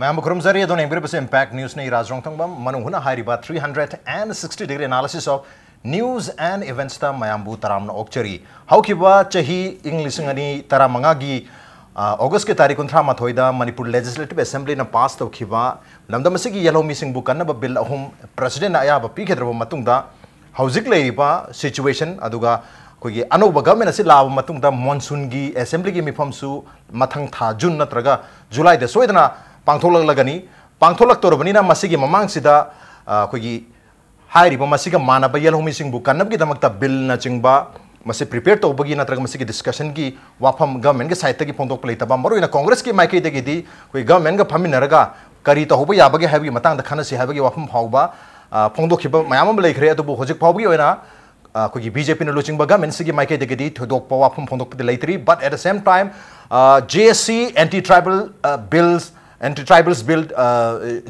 Ma'am Kurumzari, don't agree with Impact News ne SHARATCHANDRA Manung Hutna Hairiba 360-degree analysis of news and events ta Mayambu Taramna Okchari. How kiba chahi English ngani taramangagi August ke tarikh 13 da Manipur Legislative Assembly na pass to khiba lamdamasigi yellow missing book kanna ba bill ahum president aya ba pikhedraba matungda hauzik leiba situation aduga kogi anoba government asi laba matungda monsoon gi assembly gi mifamsu mathang tha June natraga July de soidana pangtholak lagani pangtholak torobani na masigi mamang sida kogi hairi ba masiga manaba yellow missing book kanna gi damakta bill na chingba masi prepare to bagi na traga masigi discussion gi wafam government ge site gi pondok play taba maru ina congress ki mai ke de gi di koi government ga phaminaraga kari to hoba yabagi habi matang da khanasi habagi wafam phauba pondok khiba mayam lei khre adu hojik phaubi oina koi BJP na luching ba government sigi mai ke de gi di thodok pa wafam pondok de leitri but at the same time JSC anti-tribals bill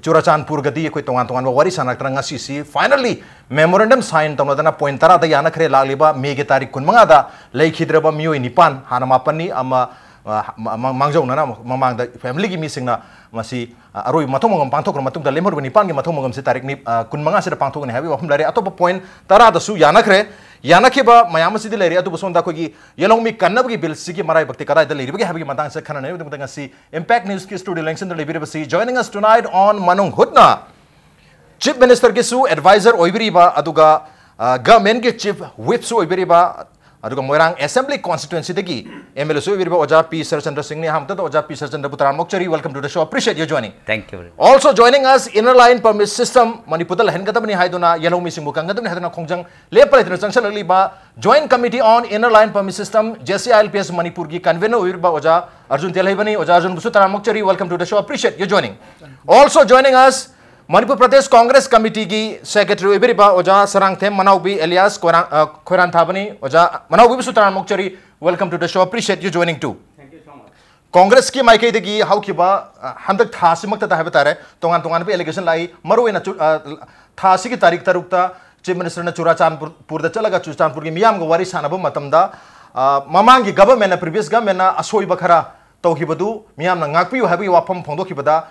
Churachandpur gadi koi tongan wari sanak tranga CC finally memorandum sign tamladana point tara da yana khre lagliba me ge tarik kun manga da leikhidreba mioi nipan hana mapani ama mangjau na mamang da family gi missing na masi aroi mathomongam pangthok matung da lemor nipan gi mathomongam se tarik ni kun manga se pangthok ne habi wafam lare atop point tara da su yana khre yana khiba mayam si lere atu sonda ko gi yelong mi kannab gi bill sigi marai bakti kara da lere gi habi matang se khana ne dum si Impact News ki studio election da lebire basi joining us tonight on Manung Hutna Chief Minister ki su advisor oibiriba aduga government ki chief whip su oibiriba aduga moirang assembly constituency degi MLA su oibiriba Oja P SHARATCHANDRA Singh ne hamta Oja P SHARATCHANDRA Putaran Mokchari welcome to the show appreciate you joining thank you also joining us inner line permit system Manipur hen gadam ni haiduna yellow missing bukang gadam ni haiduna khongjang lepal itna junction liba joint committee on inner line permit system JCILPS Manipur ki convener oibiriba Oja ARJUN TELHEIBA ni Oja ARJUN Putaran Mokchari welcome to the show appreciate you joining also joining us Manipur Pradesh Congress Committee ki Secretary Ibiriba Oja SARANGTHEM MANAOBI alias KHOIRANTHABA Oja MANAOBI Sutaran Mokchari welcome to the show appreciate you joining too thank you so much Congress ki maike degi how kiba handak thasimak ta habatare tongan pe allegation lai maru ena thasi ki tarik tarukta Chief Minister na Churachandpur da chalaga Churachandpur ki miyam go wari sanaba matamda mamang gi government na previous government na asoi bakhara tawkhibadu miyam na ngakpiu habi wafam phongdokhibada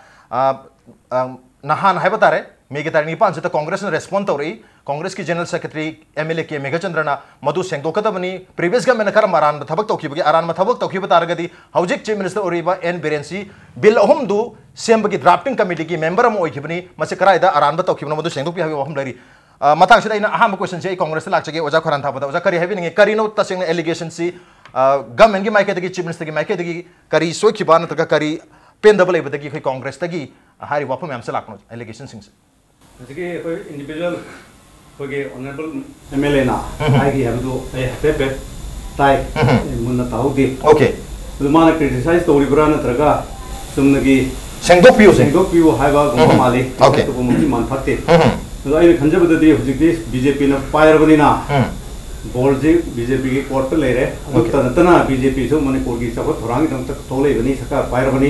nahan habatare megatari nipan seta congress na respond tori congress ki general secretary MLA ke Megachandra na madu sengdokadabani previous government na kara maran thabak tawkhibagi aran ma thabak tawkhib taragadi haujik chief minister oriba N Birensi bill ahum du sembagi drafting committee ki member am oikhibani mase karaida aran ba tawkhibna madu sengdok pi habi ahum lari matang sida ina aham question je congress lakchage Oja KHOIRANTHABA Oja kari habi ninge kari no taseng allegation si government ki maike dagi chief minister ki maike dagi kari soikhiba na taga kari pendable ibadagi khoi congress tagi hari wapam yam se lakno allegation sing Jadi individual kogi honorable MLA na ai have do pepe tai munna taudi okay lumana criticize to librana traga sumnagi sengdok piu haiba gomali okay to gomti man phatte so ai khanjabadadi hujikdi BJP na pairabani na bolji BJP ki court pe lere tana BJP so Manipur ki sabot thorang dam tak tole bani saka pairabani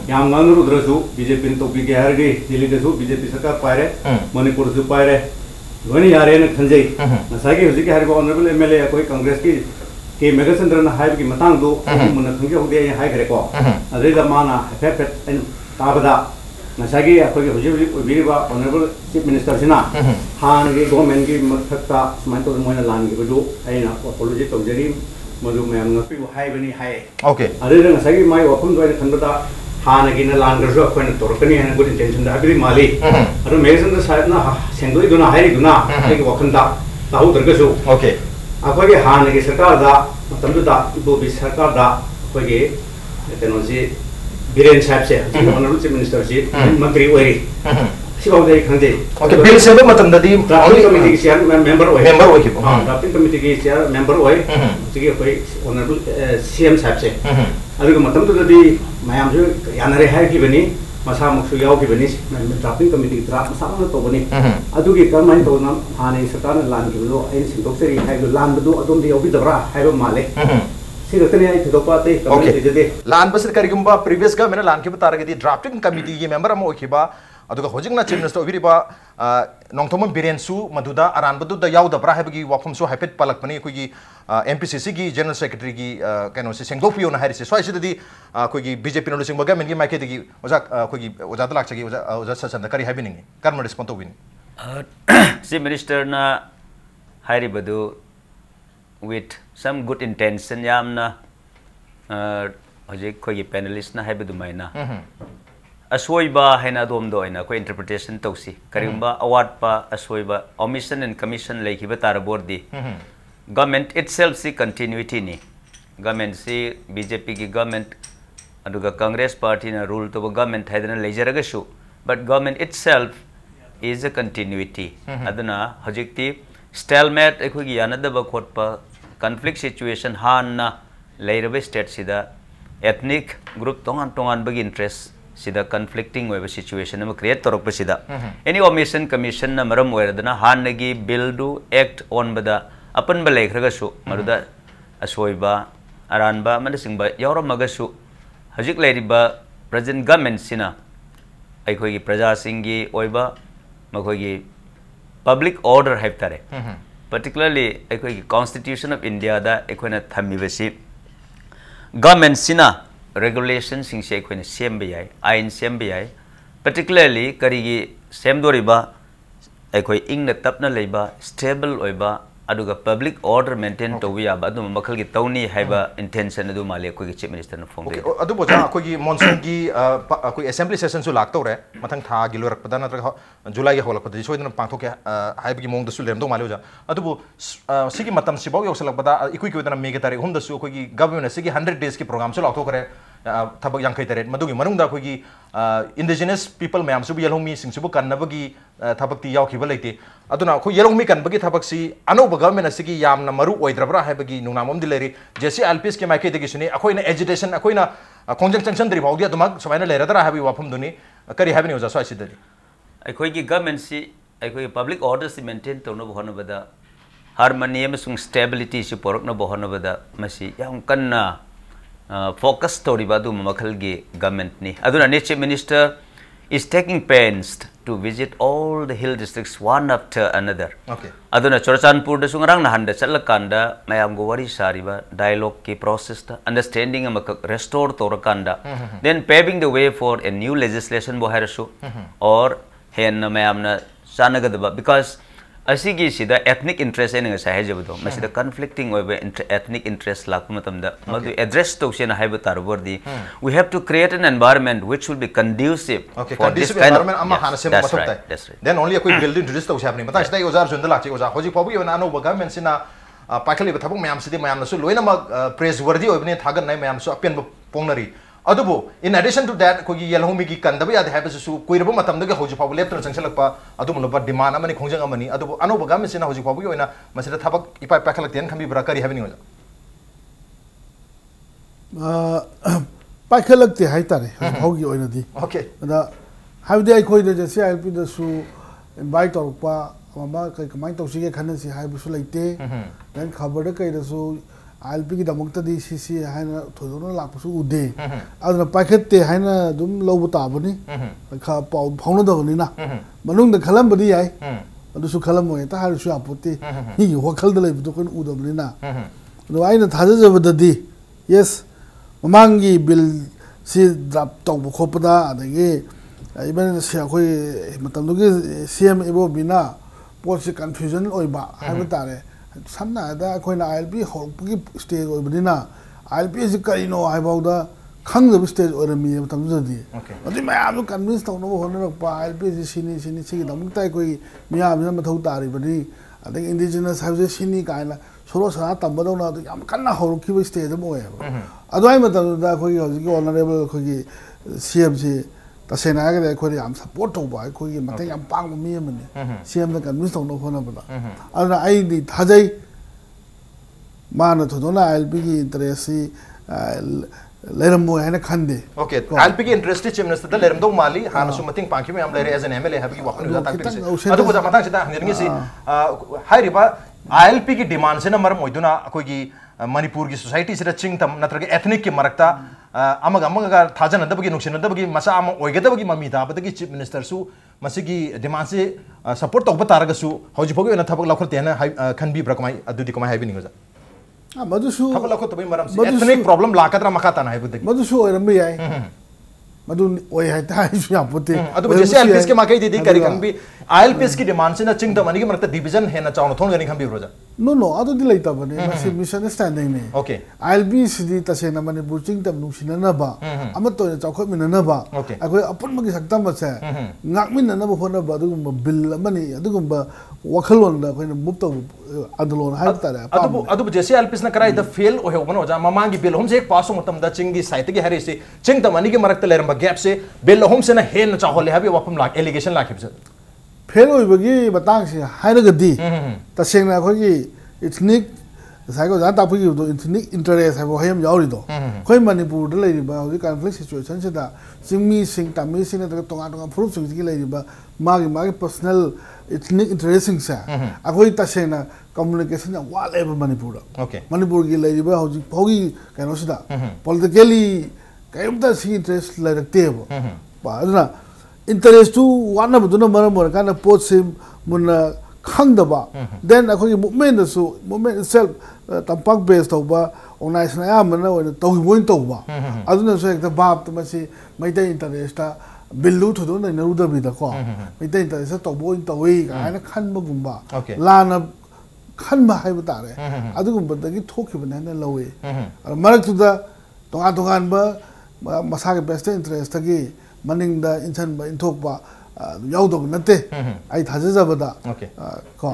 yam nangru drasu BJP to bi gardi dili de so BJP saka paire Manipur su paire gani yare na khanjai nasagi hujiki hari honorable MLA koi congress ki ke Megachandra na haib ki matang do mun khangge hode hai gare ko adai da mana fet en tabada nasagi akoi hujiki biriba honorable chief minister sina han ge government ki mathakta sman to moina lan gi do aina apology to jeri modu mem na pi hai bani hai okay adai da nasagi mai opun do khandada han gi na lan ga jo appoint torkani han good intention da abri mali aro Megachandra sahib na sengdoi do na hai do na ai wakhanda tahu dargasu okay akoi ge han gi sarkar da matam da bo bi sarkar da akoi ge technology Biren sahib se honorable chief minister ji mantri oi si baudai khande okay bill se matam da di drafting committee ki chair member oi ki drafting committee ki chair member oi sigi koi honorable CM sahib se aduga matam da di mayam ju yanare hai ki bani masa muksu yaw ki bani drafting committee draft masa na to bani adugi kamai to na hane sarkar na lan ki lo ai sindok seri hai lo lan du adom di obi dabra hai ba male okay lan basir karigumba previous government lan ki bataragadi drafting committee ki member am okiba अदुगा होजिंगना chief minister ओबिरिबा नोंगथोंबम बिरेनसु मधुदा अरानबदुदा यावदब्रा हाइबगी वाफमसु हाइफेट पलकपनी अखोगी MPCC की जनरल सेक्रेटरी की कैनो से सेंगदोपियो ना हारिसे स्वाइसिददी अखोगी बीजेपी नो सिंग गवर्नमेंट की माइकेदगी ओजा अखोगी ओजा लाक्चगी ओजा सचंद करी हाइबिनिंग कर्म रिस्पोंड तोबिन चीफ मिनिस्टर ना हाइरिबदु with some good intention yamna hojik khoi panelist na haibadu maina aswoiba haina dom do ina ko interpretation tausi karimba award pa aswoiba omission and commission laikiba tarabordi government itself si continuity ni government si BJP ki government aduga Congress party na rule to government haidana leijaraga shu but government itself is a continuity aduna hojikti stalemate ekhoi yanadaba khotpa conflict situation hanna leirabe state sida ethnic group tongan bagi interest sida conflicting weba situation ama create torok sida any omission commission na maram oiradana hannagi bill do act on bada apan ba lekhraga su maruda asoiba aranba amana singba yawra magasu hajik leiriba present government sina aikoi gi praja singi oiba makoi gi public order haiptare particularly aikoi constitution of India da aikoi thamibasi government sina regulation sing se aikoi sembe yai ain sembe yai particularly karigi semdoriba aikoi ingna tapna leiba stable oiba aduga public order maintain to wi aba adu makhal gi tawni haiba intention adu mali aikoi chief minister na phone de adu boja akoi gi monsoon gi akoi assembly session su lak tore mathang tha gi lorak pada na July gi holak pada soidana pangthok ke haiba gi mong da su lem do mali oja adu bo sigi matam si bau yosalak pada ikui ki wadana mege tare hum da su akoi gi government sigi 100 days ki program su lak thok kare thabak yang kai tare madugi manung da akoi gi indigenous people mayam su bi yalhomi sing su bu kan na bagi thabak ti yaw ki ba leite aduna akoi yalhomi kan bagi thabak si ano government asigi yamna maru oidrabra haibagi nunamom dileri JCILPS ke maike degi suni akoina agitation akoina kongjang changchan dri bawdi adumak sobaina leradara habi wafum duni kari habini oja so asidari aikoi gi government si aikoi public order si maintain tawna bohona bada harmony amasung stability si porokna bohona bada masi yam kanna focus tori badu makhal gi government ni aduna ne chief minister is taking pains to visit all the hill districts one after another. Okay. Aduna Chorachandpur da sungarang na handa chalakanda mayam go wari sariba dialogue ki process ta understanding am restore torakanda then paving the way for a new legislation bo harasu or hen mayam na sanagadaba because asigi sida ethnic interest ene nga sahajabdo masida conflicting over ethnic interest lakmatamda madu address to sena haiba tarbordi we have to create an environment which will be conducive for this kind of environment amma hana sem matam that's right then only akoi building introduce to happening mata sida ozar jundala chi oza hoji pabu yona no government sina pakhali ba thabuk mayam sidi mayam nasu loina ma praise worthy obne thagan nai mayam su apen pongnari adubo in addition to that kogi yelhomi gi kandaba ya have su koiraba matam daga hoji pabu lepton changsalakpa adum loba demand amani khongjang amani adubo ano baga mesina hoji pabu yoina masida thabak ipai pakhalak ten khambi brakari havini oja pakhalak te haitare hogi oina di okay da havde ai khoi da JCILP da su invite orpa mama kai kamai tawsige khanasi haibu su leite then khabar da kai da su ILP की दमकता दी CC है ना थोड़ा लाख पसु उदे अदना packet ते है ना दुम लोग बताबनी खा फाउंड दबनी ना मनुंग द खलम बदी आई अदुसु खलम होय ता हारसु आपोते ही वखल द लेबतो कोन उदबनी ना नो आइना थाजे जबददी यस ममांगी बिल सी ड्रॉप तब खोपदा अदगे इबन से कोई मतलब के सीएम एबो बिना पोस्ट कंफ्यूजन ओइबा हाइबा तारे samna da koina ILP hokki stage oibadina ILP is karino haibauda khangda stage orami matam jodi adi mayam convince tawno honor pa ILP is sini sigi damukta koi miyam na mathau tari bani ading indigenous have sini kaina soro sara tambadona yam kanna hokki stage mo ya adoi matam da koi hoji honorable koi CM si tasena ga koi yam support to ba koi mate yam pang mi amane CM na convince tawno hona bada adna ai di thajai mana thodona ILP ki interest lerambo hena khande okay ILP ki interest chief minister da leramdo mali hana su mating pangki me am lere as an MLA habi wakon da tak ase adu boja matang sida ngi si hai riba ILP ki demand se na mar moiduna koi gi Manipur ki society sida chingtam natraga ethnic ki marakta अमगा थाजनदबगी नुक्सिनदबगी मसा अम ओइगदबगी mummy दाबदगी chief minister सु मसिगी demand से support तौब तारगसु हौजिफोगे न थबक लखरतेना खनबी ब्रकमाई अदुदि कमाई हाइबिनिगो जा मधुसु थबक लखरतबई मरम से ethnic problem लाकदरा मखाताना हाइबुदगी मधुसु ओइरम याय मधु ओइ हाइता हाइसु यापोते अदु JCILPS के माkai दीदी करी खनबी ILPS की डिमांड से न चिंग मनी के मरता डिवीजन है न चाउन थोन गनी खनबी रोजा नो अदु दि लैता बने मसे मिसअंडरस्टैंडिंग ने ओके ILPS सिदी तसेना मणिपुर चिंग तम नुसिननबा अम तो चौखमिननबा अखोय अपुनमगी सक्तम बसे ngakminanaba honaba adugumba bill amani adugumba wakhalon da koina mupto adulon haitare adu JCILPS na karai da fail o hebano ja mamangi bill hom se ek paso matam da chingi site gi hari se ching tamani ge marakta leramba gap se bill hom se na hen na chahole habi wapam lak allegation lak hebse fail oibagi batang se hairagadi tasengna khogi ethnic psycho जान तापु की ethnic interest है वो हम यावरी दो कोई मणिपुर दे लेरी बा होगी conflict situation से दा सिंगमी सिंग तामी सिंग ने तोंगा तोंगा प्रूफ सिंग की लेरी बा मागी personal ethnic interest सिंग से अकोई तसेना communication या वाले बा मणिपुर ओके मणिपुर की लेरी बा होगी कहनो से दा politically कहीं ता सी interest ले रखते है वो बाजना interest टू वाना बदुना मरा मोर का ना पोट से मुन्ना खंगदबा then अखोगी movement सु movement itself tampak based tauba organization ayamana oina taugi boin tauba aduna so ekta bab to masi maita interest ta billu thodo na naruda bida ko maita interest to boin tawi kana khanba gumba lana khanba haiba tare adugumba dagi thokibana na lawe marak tu da tonga tongan ba masa ke best interest tagi maning da insan ba inthokba yaudog nate ai thajabada ko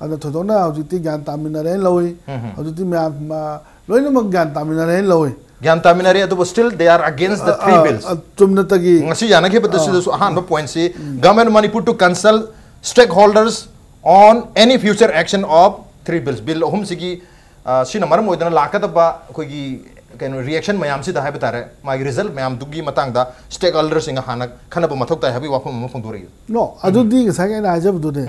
ada thodona hojiti gyan taminare loi hojiti ma loina mak gyan taminare loi gyan taminare adu still they are against the three bills tumna tagi ngasi jana ke badasu han ba point se government Manipur to consult stakeholders on any future action of three bills bill hum sigi sina maram oidana lakata ba koigi कहीं reaction ma'am से दाहे बता रहे मागी result ma'am दुगी Matang दा stake holders इंगा हाना खाना ब मथोक ताहे हबी वाफम म फोंदो रही नो अदुदी सगे ना जब दुदे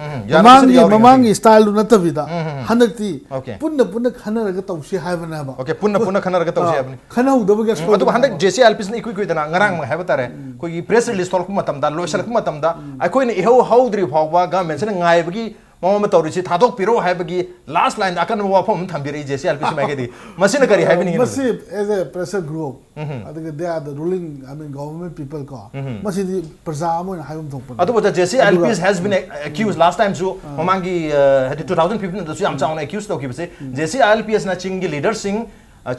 ममांगी स्टाइल न तबिदा हनक्ति पुन्न पुन्न खाना रग तौसी हायबना बा ओके पुन्न खाना रग तौसी हायबनी खाना उदब के स्को अदु हनक JCILPS ने इकुइ दना ngarang म हायब तारे कोई प्रेस रिलीज तोल को मतम दा लोसर को मतम दा अकोइ ने इहो हाउद्री फावबा गवर्नमेंट से ngaibगी मम तौरिसी थादोक पिरो हायबगी लास्ट लाइन अकन वाफम थंबिरी JCILPS मागेदी मसिन करी हायबनी मसि एज ए प्रेशर ग्रुप अदगे they are the ruling I mean government people को मसि प्रजा मोन हायम थोप अदु बता JCILPS has been accused last time so ममांगी 2015 दसु याम चाउन accused तो किबसे JCILPS ना चिंगी लीडर सिंह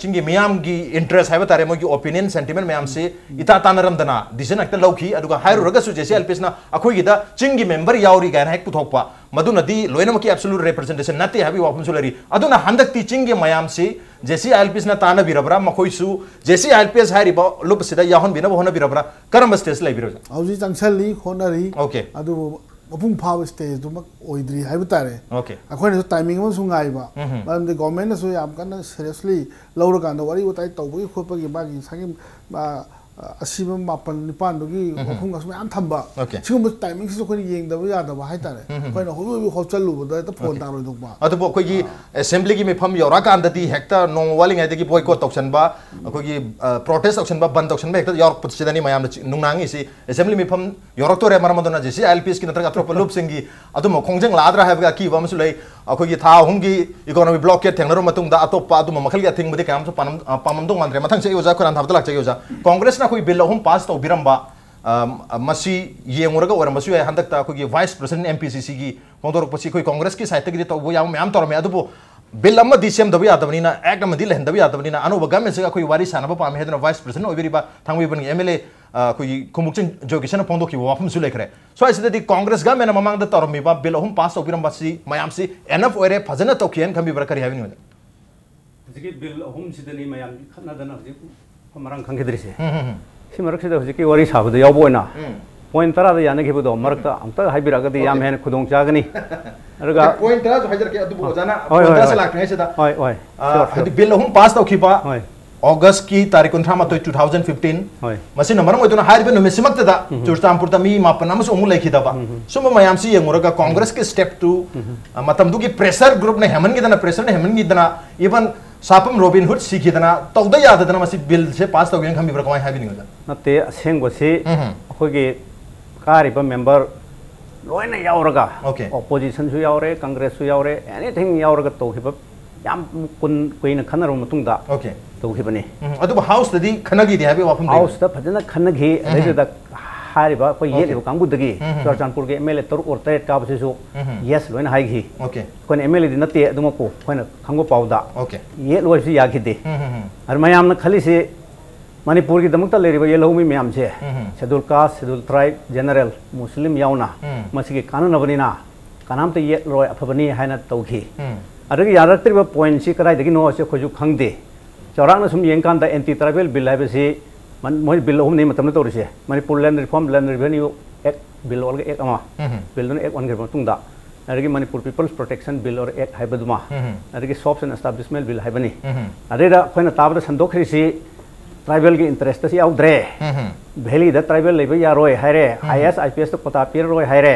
चिंगी मियाम की इंटरेस्ट है बतारे मोगी ओपिनियन सेंटिमेंट मियाम से इता तानरम दना डिसीजन अक्ता लौखी अदुगा हायरु रगसु JCILPS ना अखोई गिदा चिंगी मेंबर यावरी गायन हेक पुथोकपा मदुनदी लोइनमकी एब्सोल्यूट रिप्रेजेंटेशन नते हाबी वापम सुलरी अदुना हंदक्ति चिंगी मयाम से JCILPS ना ताना बिरबरा मखोइसु JCILPS हायरिबा लुपसिदा याहन बिना होना बिरबरा करम स्टेज लाइबिरो औजी चंगसली होनरी ओके अदु मपुंग फाव स्टेज दुमक ओइद्री हाइब तारे ओके अखोइन टाइमिंग म सुंगाइबा मतलब द गवर्नमेंट सु याम कन सीरियसली लौर कांद वरी उताई तौबगी खोपगी बागी संगे असीबम मापन निपान दोगी मपुंग असम याम थंबा सिगुम टाइमिंग सु कोनि येंगदबा यादबा हाइ तारे कोइन होबो होचलु बदा त फोन तारो दोबा अदबो कोगी असेंबली की मिफम योरा कांददी हेक्टा नोंग वालिंग आइदगी बॉयकॉट तौसनबा कोगी प्रोटेस्ट तौसनबा बंद तौसनबा hecto your पुतसिदानी मयाम नुंगनांगी C assembly मिफम York तोरे मरमदोना JCILPS की नतर अत्रोप लुप सिंगी अदुम खोंजंग लाद्रा हाबगा की वमसु लई अखोगी था हुंगी इकोनॉमी ब्लॉकेट थेंगनरो मतुंगदा अतोपा अदुम मखलगी थिंगबदे काम पाममदों मानरे मथंग से योजा खरान थाबदा लाक योजा कांग्रेस ना कोई बिल हम पास तो बिरंबा मसी येंगुरगा ओरमसु है हंदकता कोगी वाइस प्रेसिडेंट MPCC की पोंदोरक पसी कोई कांग्रेस की साइट की तो वो याम मैम तोरमे अदुबो बिल अम दिसेम दबि यादबनिना एक्ट अम दिल हंदबि यादबनिना अनु गवर्नमेंट से कोई वारी सानबा पामे हेदना वाइस प्रेसिडेंट ओबिरिबा थांगबिबनि MLA कोई कुमुक्चिन जोगिसन पोंदो की वाफम सु लेखरे सो आइसदि कांग्रेस गवर्नमेंट ममांग द तोरमिबा बिल हम पास तो बिरंबासी मयाम सी एनफ ओरे फजन तोकियन खंबि बरकरी हाबिनि होने जिकि बिल हम सिदनि मयाम खनादना जिक हमरंग खंगेद्रिसे सिमरकसिदा जिकि वारी साबदो यावबोना पॉइंट तरा यानगिबदो मरकता अमता हाइबिरागदि याम हेन खुदोंग चागनी अरगा पॉइंट तरा हाइजर के अदुबो जाना पॉइंट से लाखने सेदा ओय ओय हदि बिल हम पास तोखिबा अगस्त की तारीख 2015 मसी नंबर मोइदुना हाइबे नुमिसिमक्तदा चुरतामपुरता मी मापन अमस उमु लेखिदबा सुम मयाम सी यंगुरगा कांग्रेस के स्टेप 2 मतमदुगी प्रेशर ग्रुप ने हेमन गिदना प्रेशर ने हेमन गिदना इवन सापम रॉबिनहुड सीखिदना तौदा याददना मसी बिल से पास तौगेन खमी ब्रकवाई हाबिनिंगदा नते असेंगबसी अखोगी कारिबा मेंबर लोइना यावरगा ऑपोजिशन सु यावरे कांग्रेस सु यावरे एनीथिंग यावरगा तौखिबा याम कुइन खनरो मतुंगदा तौखिबनी अदु हाउस ददी खनगी दि हाबे वाफम हाउस दा फजना खनगी लेदा हारिबा कोई ये लिबो कांगुदगी चुरचानपुर के एमएलए तर और तेट का बसेसु यस लोइना हाइगी कोन एमएलए दि नते अदुमको कोइन खंगो पाउदा ये लोइसु याखिदे अर मयामना खलिसे मणिपुर की दमकता लेरिबा ये लौमी म्याम से schedule caste schedule tribe general Muslim यावना मसिगे कानून नबनिना कानामते ये रोय अफबनी हाइना तौखी अदगी यारक्तिबा पॉइंट सी कराइदगी नो से खोजु खंगदे चौरांगना सुम येंकांदा एंटी ट्राइबल बिल हाइबसी मोई बिल अहम नहीं मतलब तौरसे Manipur land reform land revenue act bill और एक्ट अमा बिल दोन एक्ट वनगे मतुंगदा अदगी मणिपुर पीपल्स प्रोटेक्शन बिल और एक्ट हाइबदुमा अदगी शॉप्स एंड एस्टैब्लिशमेंट बिल हाइबनी अदेदा खोइना ताबदा संदोखरिसी ट्राइबल की इंटरेस्ट से याउद्रे वैली द ट्राइबल लेबे यारोय हायरे आईएएस आईपीएस तो पता पिर रोय हायरे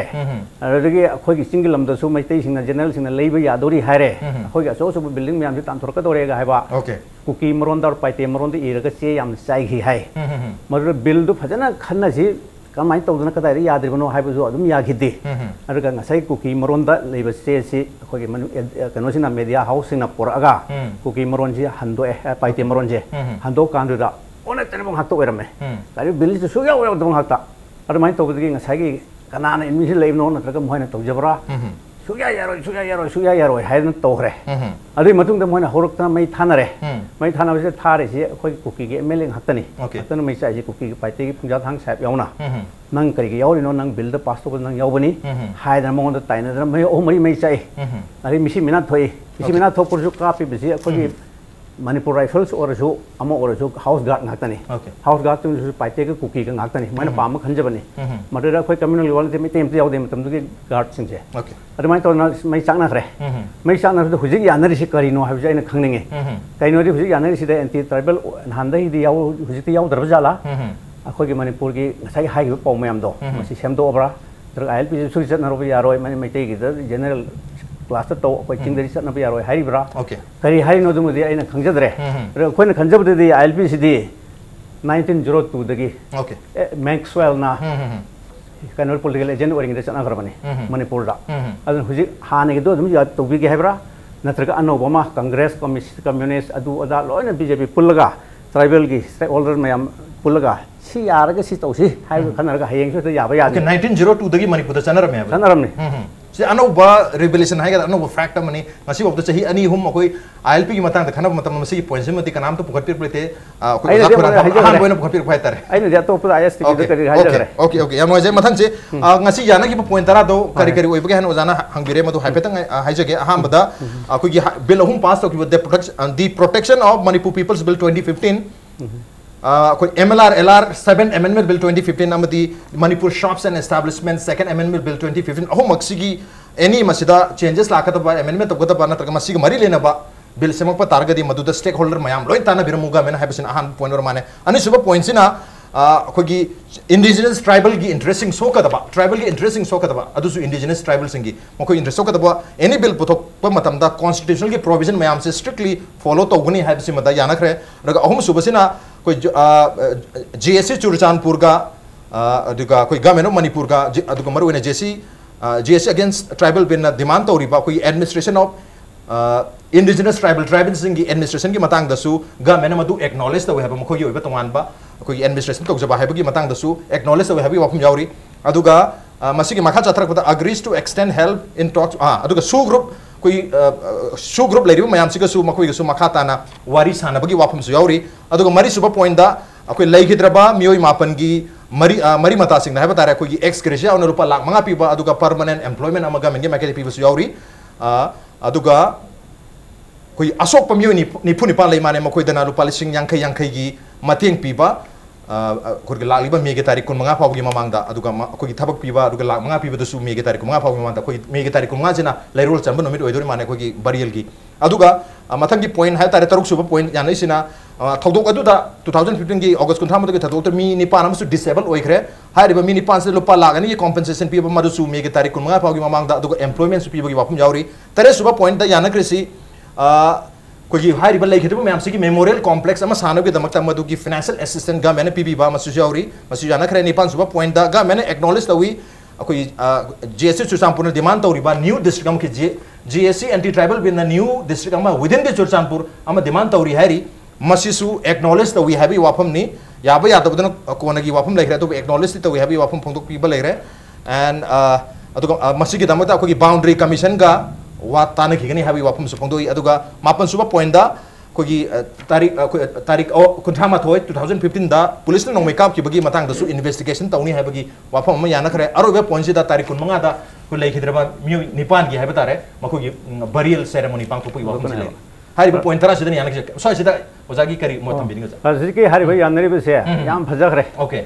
अदगी अखोगी चिंगी लमदसु मैतै सिंगना जनरल सिंगना लेबे यादोरी हायरे अखोगी असो सो बिल्डिंग म्याम से तानथोरका दोरेगा हायबा कुकी मरोन दर पाइते मरोन दे इरगा चे याम साइगी हाय मदर बिल दु फजना खन्ना सि कमाई तौदना कदाइ याद्रिबनो हायबसु अदुम याखिदे अदगा ngasai कुकी मरोन दा लेबे से सि अखोगी मनु कनोसिना मीडिया हाउस सिंगना पोरगा कुकी मरोन सि हंदो पाइते मरोन जे हंदो कांदुदा ओने तनेबो हाक्तो ओरमे कारि बिल सु सुया ओय दम हाक्ता अदमाइ तौबदगी ngasai कनाना इनमिसि लेबनो नत्रगा मोहना तौजबरा सुया यारोय हायन तौखरे अदुइ मतुंग द मोहना होरकना मै थानरे मै थानाबसे थारेसि अखोई कुकी के एमएलए हाक्तनी हाक्तन मै चाइसि कुकी के पाइते के पुंजा थांग साहेब यावना नंग करिगे यावरिनो नंग बिल द पास तो नंग यावबनी हायदना मंगोन द ताइनदना मै ओ मै चाइ अरे मिसि मिना थोइ मिसि मिना थोपुरजु कापि बिसि अखोई मणिपुर राइफल्स और हाउस गार्ड नाक्तनी हाउस गार्ड तुम पाइते के कुकी का नाक्तनी मैंने पाम खंजबनी मदुरा अखोई कम्युनल लेवल ते मै यावदे मतमदुगे गार्ड सिंजे अदमाइ तो मै चांगनाखरे मै चांगनाखरे हुजिग यानरिसि करिनो हाबिसि आइना खंगनिंगे काइनोदि हुजिग यानरिसि दे एंटी ट्राइबल हानदहि दि याव हुजिगति यावदरब जाला अखोई मणिपुर की ngasai हाइबो पाउ मयाम दो मसि सेमदोबरा तर आईएलपी सुरि चतनरोब यारोय माने मैतै की जनरल क्लास तो अखोई चिंगदरि चतनब यारोय हाइब्रा करि हाइनो दुमुदि आइना खंजदरे अखोइना खंजबदि आईएलपी सिदि 1902 दगी मैक्सवेल ना कनोर पॉलिटिकल एजेंट ओरिंगदे चतनखरबनी मणिपुर दा अदन हुजि हानेगे दो दुम या तौबिगे हाइब्रा नत्रगा अनोबमा कांग्रेस कम्युनिस्ट अदु अदा लोइना बीजेपी पुल्लगा ट्राइबल की स्टेक होल्डर मयाम पुल्लगा सी यारगा सी तौसी हाइबो खनरगा हयेंसो त याबा यादे 1902 दगी मणिपुर चनरमे से अनौबा रिवोल्यूशन है अनौबा फैक्ट मनी मसी वक्त चाही अनि हुम अखोई आईएलपी की मतंग खनब मतम मसी पॉइंट से मति कनाम तो पुखत पिरते अखोई हान बोइन पुखत पिर फाइ तारे आइने जा तो पुरा आईएस टी करि हाइजगरे ओके याम नोजे मथंग से ngasi याना की पॉइंट तरा दो करि करि ओइबगे हन ओजाना हंगिरे मदु हाइपेतंग हाइजगे अहम बदा अखोई की बिल हुम पास तो की the protection of Manipur people's bill 2015 कोई MLR LR 7 Amendment Bill 2015 अमदी Manipur shops and establishment second amendment bill 2015 अहो मक्सिगी एनी मसिदा चेंजेस लाकतबा अमेंडमेंट तबगतबा नत्रग मसिगी मरी लेनबा बिल सेमक तारगदी मदुदा स्टेक होल्डर मयाम लोइन ताना बिरमुगा मेना हाइबसिन अहान पॉइंट और माने अनि सुबह पॉइंट सिना अखोगी इंडिजिनस ट्राइबल की इंटरेस्टिंग सोकदबा ट्राइबल की इंटरेस्टिंग सोकदबा अदुसु इंडिजिनस ट्राइबल सिंगी मखो इंटरेस्ट सोकदबा एनी बिल पुथोकपा मतमदा कॉन्स्टिट्यूशनल की प्रोविजन मयाम से स्ट्रिक्टली फॉलो तौगनी हाइबसि मदा यानखरे रगा अहुम सुबसिना कोई JSC चुरचानपुर का अदुगा कोई गवर्नमेंट ऑफ मणिपुर का अदुगा मरुने JSC अगेंस्ट ट्राइबल बिन डिमांड तौरिबा कोई एडमिनिस्ट्रेशन ऑफ इंडिजिनस ट्राइबल्स की एडमिनिस्ट्रेशन की मतंग दसु गवर्नमेंट मदु एक्नॉलेज तौ हैबा मखोई ओइबा तोंगानबा कोई एडमिनिस्ट्रेशन तौजबा हैबगी मतंग दसु एक्नॉलेज तौ हैबगी वाफम यावरी अदुगा मसिगी मखा चथरकबदा agrees to extend help in talks अदुगा सु ग्रुप कोई सु ग्रुप लेरिबा मयाम सिगसु मखोइगसु मखा ताना वारी सानबगी वाफम सु यावरी अदुगा मरी सुबा पॉइंट दा अखोई लैगिद्रबा मियोई मापन की मरी मता सिंग हैबा तारे कोई एक्स ग्रेशिया ओन रुपा लाख मंगा पीबा अदुगा परमानेंट एम्प्लॉयमेंट अमगा मेंगे माके पीबसु यावरी अदुगा कोई अशोक मियोई निफु निपा लेमाने मखोइदना रुपा लिसिंग यांखै यांखै की मतेंग पीबा खुद लालिबा मेगे तारीख कुनमंगा फावगी ममांगदा अदुगा अखोई थबक पीबा अदुगा लाख मंगा पीबदसु मेगे तारीख कुनमंगा फावगी ममांगदा अखोई मेगे तारीख कुनमंगा जिना लैरोल चंबन नमित ओइदोरि माने अखोई बरियल की अदुगा मथंगी पॉइंट है तारे तरुक सुबा पॉइंट यानैसिना थौदोक अदुदा 2015 की अगस्त 19 की थौदोक मी निपान अमसु डिसेबल ओइखरे हारिबा मी निपान से लुपा लाख अनि कॉम्पेंसेशन पीबा मदुसु मेगे तारीख कुनमंगा फावगी ममांगदा अदुगा एम्प्लॉयमेंट सु पीबगी वाफम यावरी तरे सुबा पॉइंट दा यानक्रेसि कोई हाई बल लेखित मैम से मेमोरियल कॉम्प्लेक्स सानो की दमकता मधुकी फाइनेंशियल असिस्टेंट गवर्नमेंट पीबीबा मसुजाउरी मसुजाना खरे निपान सुबा पॉइंट दा गवर्नमेंट एक्नॉलेज तवी कोई जीएससी चुरचानपुर डिमांड तौरीबा न्यू डिस्ट्रिक्ट अम की जीएससी एंटी ट्राइबल बिन न्यू डिस्ट्रिक्ट अम विदिन द चुरचानपुर अम डिमांड तौरी हैरी मसिसु एक्नॉलेज तवी हैबी वाफम नि याबा यादबदन कोनगी वाफम लेखरे तो एक्नॉलेज तवी हैबी वाफम फोंदोक पीबा लेखरे एंड अदुगा मसिगी दमकता कोई बाउंड्री कमीशन का वात ताना खिगनी हैबी वाफम सुफोंदोई अदुगा मापन सुबा पॉइंट दा कोई तारीख कुंठा माथोय 2015 दा पुलिस ने नोंमै काप की मतंग दसु इन्वेस्टिगेशन तौनी हैबगी वाफम अमा याना खरे अरोबे पॉइंट से दा तारीख 15 दा को लेखिद्रबा म्यू निपान की हैबा तारे मखोगी बरियल सेरेमनी पांगथोपई वाफम से हारिबा पॉइंट तरा सिदनी याना सो सिदा ओजागी करी मोतम बिनिंग हजिकी हारिबा यानरी बसे याम फजखरे ओके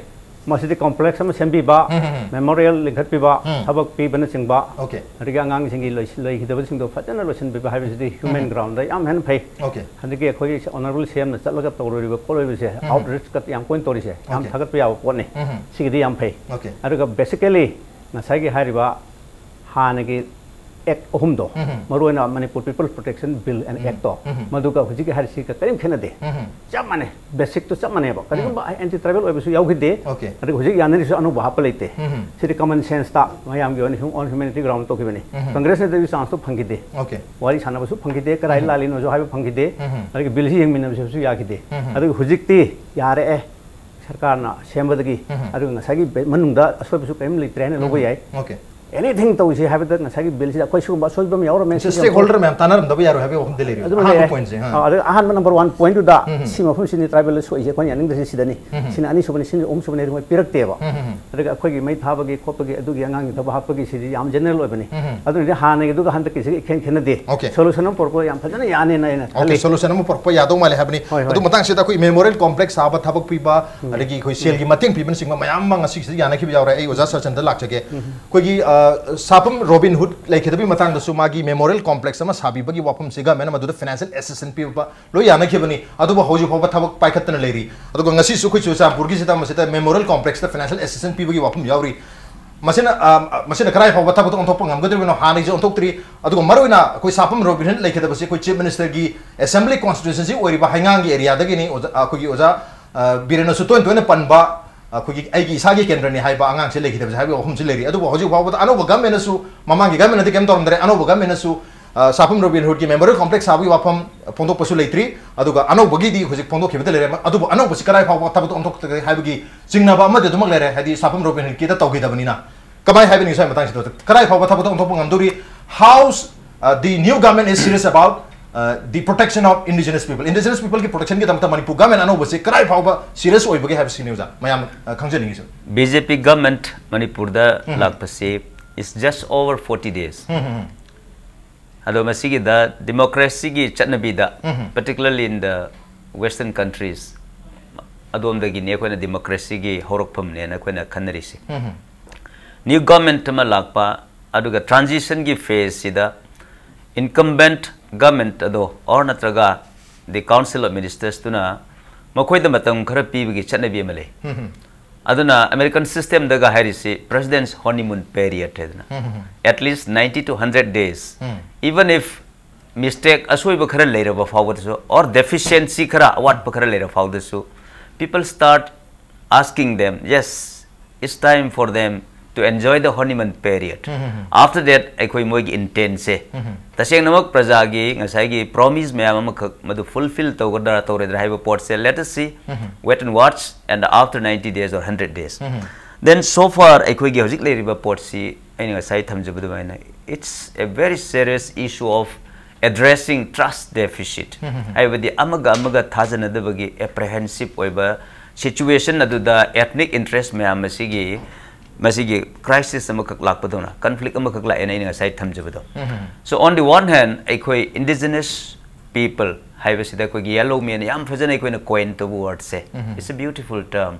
मसिदी कॉम्प्लेक्स में सेंबीबा मेमोरियल लिंखतपीबा थबक पीबन सिंगबा ओके अदगी आंगांग सिंगी लैखिदब सिंगदो फजना लोसनबीबा हाइबसिदी ह्यूमन ग्राउंड दा याम हेन फै ओके हदिगी अखोई ऑनरेबल सीएम न चलगा तौरिबा कोलोइबसे आउटरीच कत याम कोइन तौरिसे याम थगत याव पोने सिगदी याम फै ओके अदगा बेसिकली नसागी हारिबा हानगी एक्ट अहुमदो मरोना Manipur people protection bill and act तो मधुका हुजिकी हारिसी का करीम खेनदे चप माने बेसिक तो चप माने बा करीम एंटी ट्राइबल ओबसु यावगिदे अदग हुजिक यानरी सु अनुभव हाप लेते सिटी कॉमन सेंस ता मयाम गे ऑन ह्यूमैनिटी ग्राउंड तो किबने कांग्रेस ने देवी चांस तो फंगिदे ओके वारी सानबसु फंगिदे कराई लालिनो जो हाबे फंगिदे अदग बिल ही यंगमिनबसु यागिदे अदग हुजिकती यारे ए सरकार ना सेमबदगी अदग नसागी मनुंगदा असोबसु करीम लेत्रेने लोगो याय okay anything to say have that nasa bill is a question about so bam yaw men stakeholder mem tanar da yaro have of delivery ha point se ha ahan number 1 point to da sima phum sini tribal so je kon yaning da sidani sin ani so bani sin om so bani ro pirak te ba adaga akhoi gi mai thaba gi khop gi adu gi angang gi thaba hap gi sidi yam general oi bani adu ri ha ne gi du han da ki se ken de solution am porpo yam phajana yani na na okay solution am porpo yado male habni adu matang se da koi memorial complex aba thabak pi ba adagi koi sel gi mating pi ban sing ma yam mang asi yana ki yaw ra ai oja sarchandra lak jage koi gi Sapam robin hood लेखिदबी Matang दसु मागी memorial complex अमा साबीबगी वाफम सिगा मेना मदुदा financial assistant पीबा लो याना खिबनी अदुबा होजि फोबा थबक पाइखतन लेरी अदुगा ngasi su khu chusa burgi sita masita memorial complex दा financial assistant पीबगी वाफम यावरी मसिना कराय फोबा थबक onthok pangam gadribino हानि जो onthok tri अदुगा मरोइना कोई सापम रॉबिन हुड लेखिदबसी कोई चीफ मिनिस्टर की असेंबली कॉन्स्टिट्यूएंसी ओरिबा हाइंगांग एरिया दगिनी कोई ओजा बिरेनो सु तोन पनबा अखोगी आइगी इसागी केंद्रनि हाइबा आंगांग से लेखिदब हाइबा अहम से लेरी अदुबो हजि फावबा अनोबो गवर्नमेंट सु ममांगी गवर्नमेंट केम तोरमदरे अनोबो गवर्नमेंट सु सापम रॉबिन हुड की मेमोरियल कॉम्प्लेक्स साबी वाफम फोंदो पसु लेत्री अदुगा अनोबगी दी हजि फोंदो खिबते लेरे अदुबो अनोबो सिकराय फावबा तबतो अंतोक हाइबगी सिंगनाबा अमदे दुमक लेरे हादि सापम रॉबिन हुड की दा तौगिदबनिना कमाय हाइबनि साइ मतंग सिदो कराय फावबा तबतो अंतोक nganduri how the new government is serious about the protection of indigenous people की protection की तमता मणिपुर गवर्नमेंट अनो बसे कराय फावबा serious ओइबगे हैव सिनेउजा मयाम खंजनिंग सु बीजेपी गवर्नमेंट मणिपुर दा लाकपसे is just over 40 days ado masigi da democracy gi chatnabi da particularly in the western countries adom da gi ne koina democracy gi horokpham ne na koina khanari si new government ma lakpa aduga transition gi phase sida incumbent government ado or natraga the council of ministers tuna makhoi da matam khara pibigi chatnabi amale aduna american system daga harisi president's honeymoon period hedna at least 90 to 100 days even if mistake asoi ba khara leira ba fawat so or deficiency khara awat ba khara leira fawd so people start asking them yes it's time for them to enjoy the honeymoon period after that ekoi moi gi intense taseng namak praja gi ngasai gi promise mayam amakak madu fulfill tawgadara tawredra haiba port se let us see wait and watch and after 90 days or 100 days then so far ekoi gi hojik leriba port si aini ngasai thamjabadu baina it's a very serious issue of addressing trust deficit aibadi amaga thajana dabagi apprehensive oiba situation aduda ethnic interest mayam asigi masigi crisis amakak lakpadona conflict amakak la ena ina side thamjabado so on the one hand ekoi indigenous people haibasida ko yellow men yam phajana ekoi na coin to word se it's a beautiful term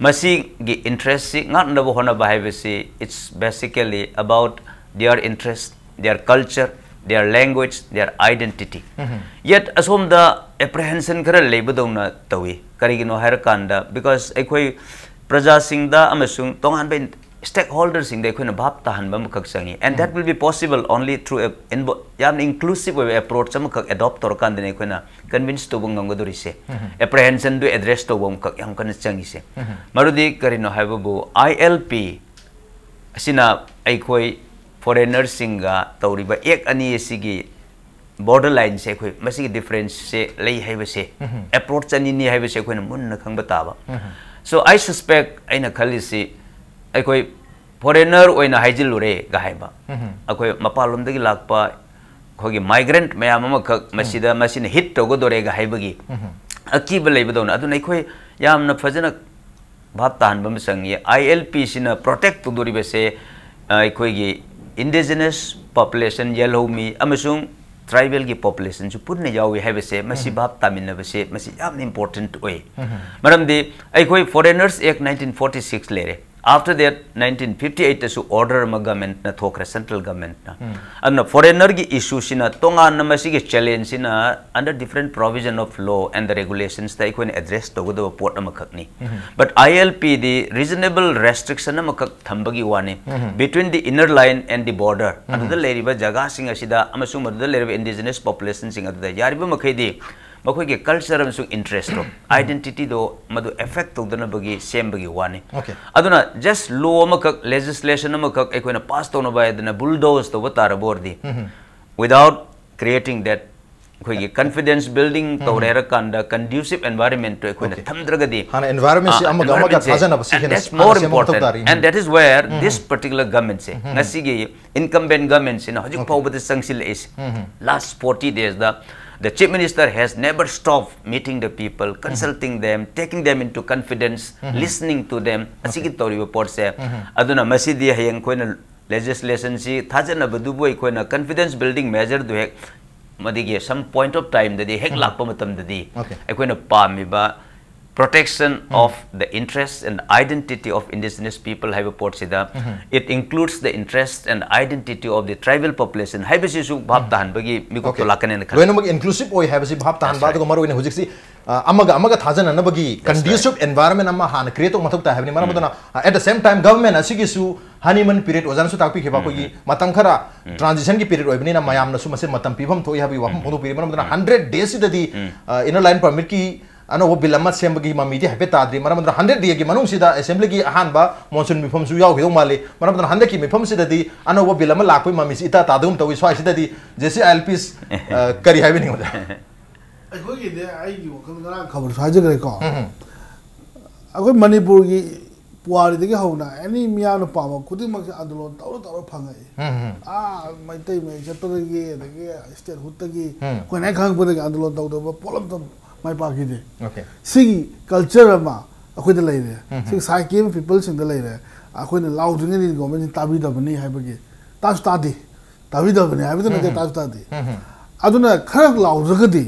masigi interest ngat na bo hona ba haibasi it's basically about their interest their culture their language their identity yet asom the apprehension khara leibadona tawi karigino hair kanda because ekoi praja singda amasung tongan ben stakeholders in the equine bab tahan bam kak sangi, and that will be possible only through a yam inclusive approach sam kak adopt or kan the equine convince to bung ngoduri se apprehension to address to bung kak yam kan changi se marudi karino hababu ILP sina aikoi foreigners singa tawriba ek ani sigi borderline se koi masi difference se lei haiba se approach ani ni haiba se koi mun na khang bataba. So I suspect aina khalisi aikoi foreigner oina haijilure gahaiba akoi mapalom dagi lakpa khogi migrant mayam ama khak masida masina hit to go dore gahaibagi akiba leibadona aduna aikoi yamna fajana bhab tan bam sangi ILP sina protect to dori bese aikoi gi indigenous population yellow me amasung tribal ki population ju purna yawi haibese masi bhab tamina bese masi yam important way maram di aikoi foreigners act 1946 lere. After that, 1958 su order ma government na thokra central government na. And foreigner ki issue sina tonga na masi ki challenge sina under different provision of law and the regulations ta ikoi address to go port na makakni. But ILP the reasonable restriction na makak thambagi wani between the inner line and the border. And the leriba jaga singa sida amasung madda leriba indigenous population singa da yariba makai di makhoi ke culture amsung interest to identity do madu effect to dana bagi same bagi wani. Aduna just law makak legislation makak ekoina pass to no ba dana bulldoze to batara bordi without creating that khoi ke confidence building to rera kanda conducive environment to ekoina thamdraga di hana environment si amaga thajana basi and that's more important, and that is where this particular government say ngasi ge incumbent government sin hajik pawbad sangsil is last 40 days the chief minister has never stopped meeting the people, consulting them, taking them into confidence, listening to them. Asigi tori report se aduna masidi hayang koina legislation si thajana badubo koina confidence building measure do hek madige some point of time that hek lakpa matam dadi koina pamiba protection of the interests and identity of indigenous people have a port sida. It includes the interest and identity of the tribal population. Have a su bhab tahan bagi miko to lakanen kha. When inclusive oi have a bhab tahan ba to maru ne hujik si amaga thajana na bagi conducive environment amma han create mathuk ta have ni maramudana at the same time government asigi su honeymoon period ozan su takpi kheba ko gi matam khara transition ki period oibni na mayam na su mase matam pibam thoi habi waham hodu period maramudana 100 days dadi inner line permit ki ano wo bill amma sembagi mamidi hape tadri maramudana 100 day gi manung sida assembly gi ahan ba monsoon mifam su yaw gi male maramudana 100 ki mifam sida di ano wo bill amma lakoi mami si ita tadum tawi swai sida di JCILPS kari habi ni hoda ai gi de ai gi ko ngara khabar sa jagre ko agoi Manipur gi puari de gi hona any miya no pa ma khudi mak andolon tawro phangai mai tai mai chato gi de gi state hutta gi ko na khang pu de andolon taw do polam to mai pa gi de sigi culture ma akoi de lai de sigi sai kim people sing de lai de akoi ne law ding ni government tabi da bani hai bagi ta study tabi da bani hai bi de ta study aduna kharak law ragadi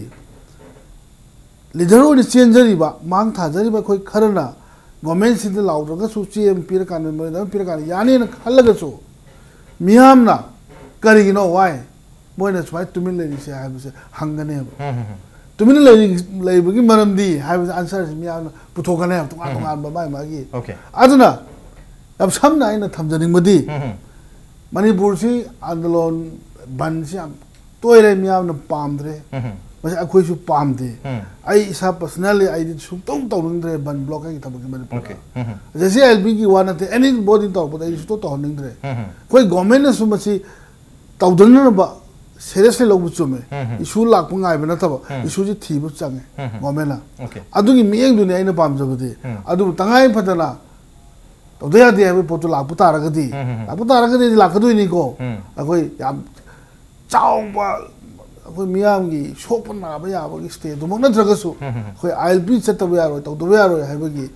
leader ni change ri ba mang tha jari ba khoi kharana government sin de law raga su CM pir kan me da pir kan yani na khalaga su miyam na kari no why boy na swai tumin le se hai bi se hangane tumin le bagi maram di hai bi answer miyam puthokane to ngan ba mai ma gi aduna ab samna ina thamjani madi Manipur si andalon ban si toire miyam na pamdre masa akoi su pamde ai isa personally I did su tong ningre ban block ai tabaki Manipur jesi LB ki wana te anybody to but I su to ningre koi government su masi tawdana ba seriously lobu chume issue lak pungai bana taba issue ji thibu change government na adugi miyeng du ne aina pamjabde adu tangai phatana to de ade ai potu lak putara gadi lakadu ni ko akoi yam chawba akoi miyam gi shopon na ba ya ba gi stay du mona dragasu khoi ILP chataba yaro to do yaro hai ba gi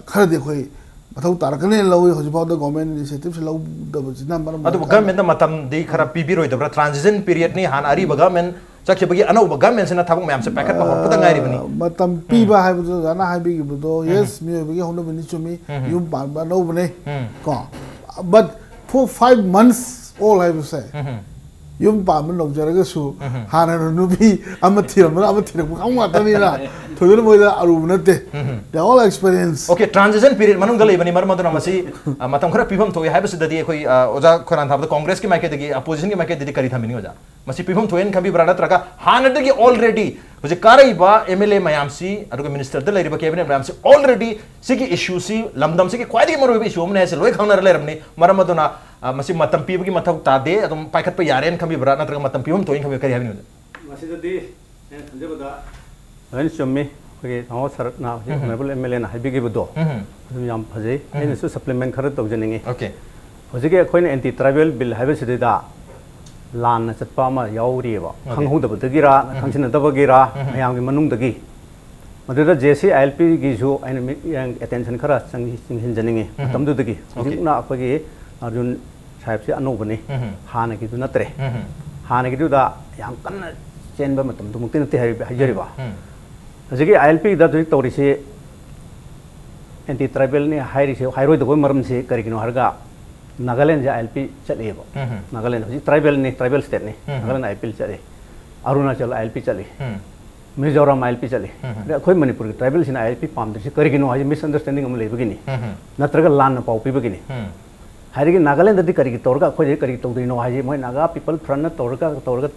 khar de khoi mathau tarakane lawi hoji paw the government initiative law da bajina maram adu government matam di khara pibi roi da transition period ni han ari government chakhe bagi anau government sena thabuk mayam se packet ba horpata ngai ri bani matam piba hai bu jana hai bi bu do yes mi bagi hono bani chumi yum ban ba no bane ko but for 5 months all I will say yum pam man longjar ga su hana no nubi amathir kaung atani na thodur moida aru nate the all experience okay transition period manung gali bani mar maduna masi matam khara pibam thoi hai bas dadi koi oja khoran thab congress ki maike dagi opposition ki maike dadi kari thamini oja masi pibam thoen khabi brana traka hana dagi already hoje karai ba mla mayam si aru minister da leriba cabinet mayam si already sigi issue si lamdam si ki kwai dagi maru issue mne se loi khangna leramni mar maduna masi matam pibagi mathak ta de adum paikhat pa yaren khabi brana traka matam pibam thoin khabi kari habini oja masi dadi thanjabada When Shummi, our Saratna, Honorable MLA, I begin do. Yam Paze, and so supplement current of Jenny. okay Hosika coin anti tribal bill have a city Lan as a Pama Yauriva, Hanghu the Gira, Kansin the Bagira, Yang Manung the Gi. Madura JCILPS gives you an attention Karas and Hinjani, Tam to the Gi. Not Pagi, Arjun Types Anobani, Hanaki do not tre. Hanaki do the young chamber matum to Mutin Hajariba. Jadi ILP dah tu tahu risi anti tribal ni high road tu maram si kerikino harga Nagaland je ILP cari bo Nagaland jadi tribal state ni Nagaland ILP cari Arunachal ILP cari Mizoram ILP cari koi Manipur tribal sini ILP pam tu si kerikino aja misunderstanding amulai begini natraga lan pau pi begini hari ini Nagaland tadi keriki torka koi keriki tahu tu ino aja moi Naga people front torka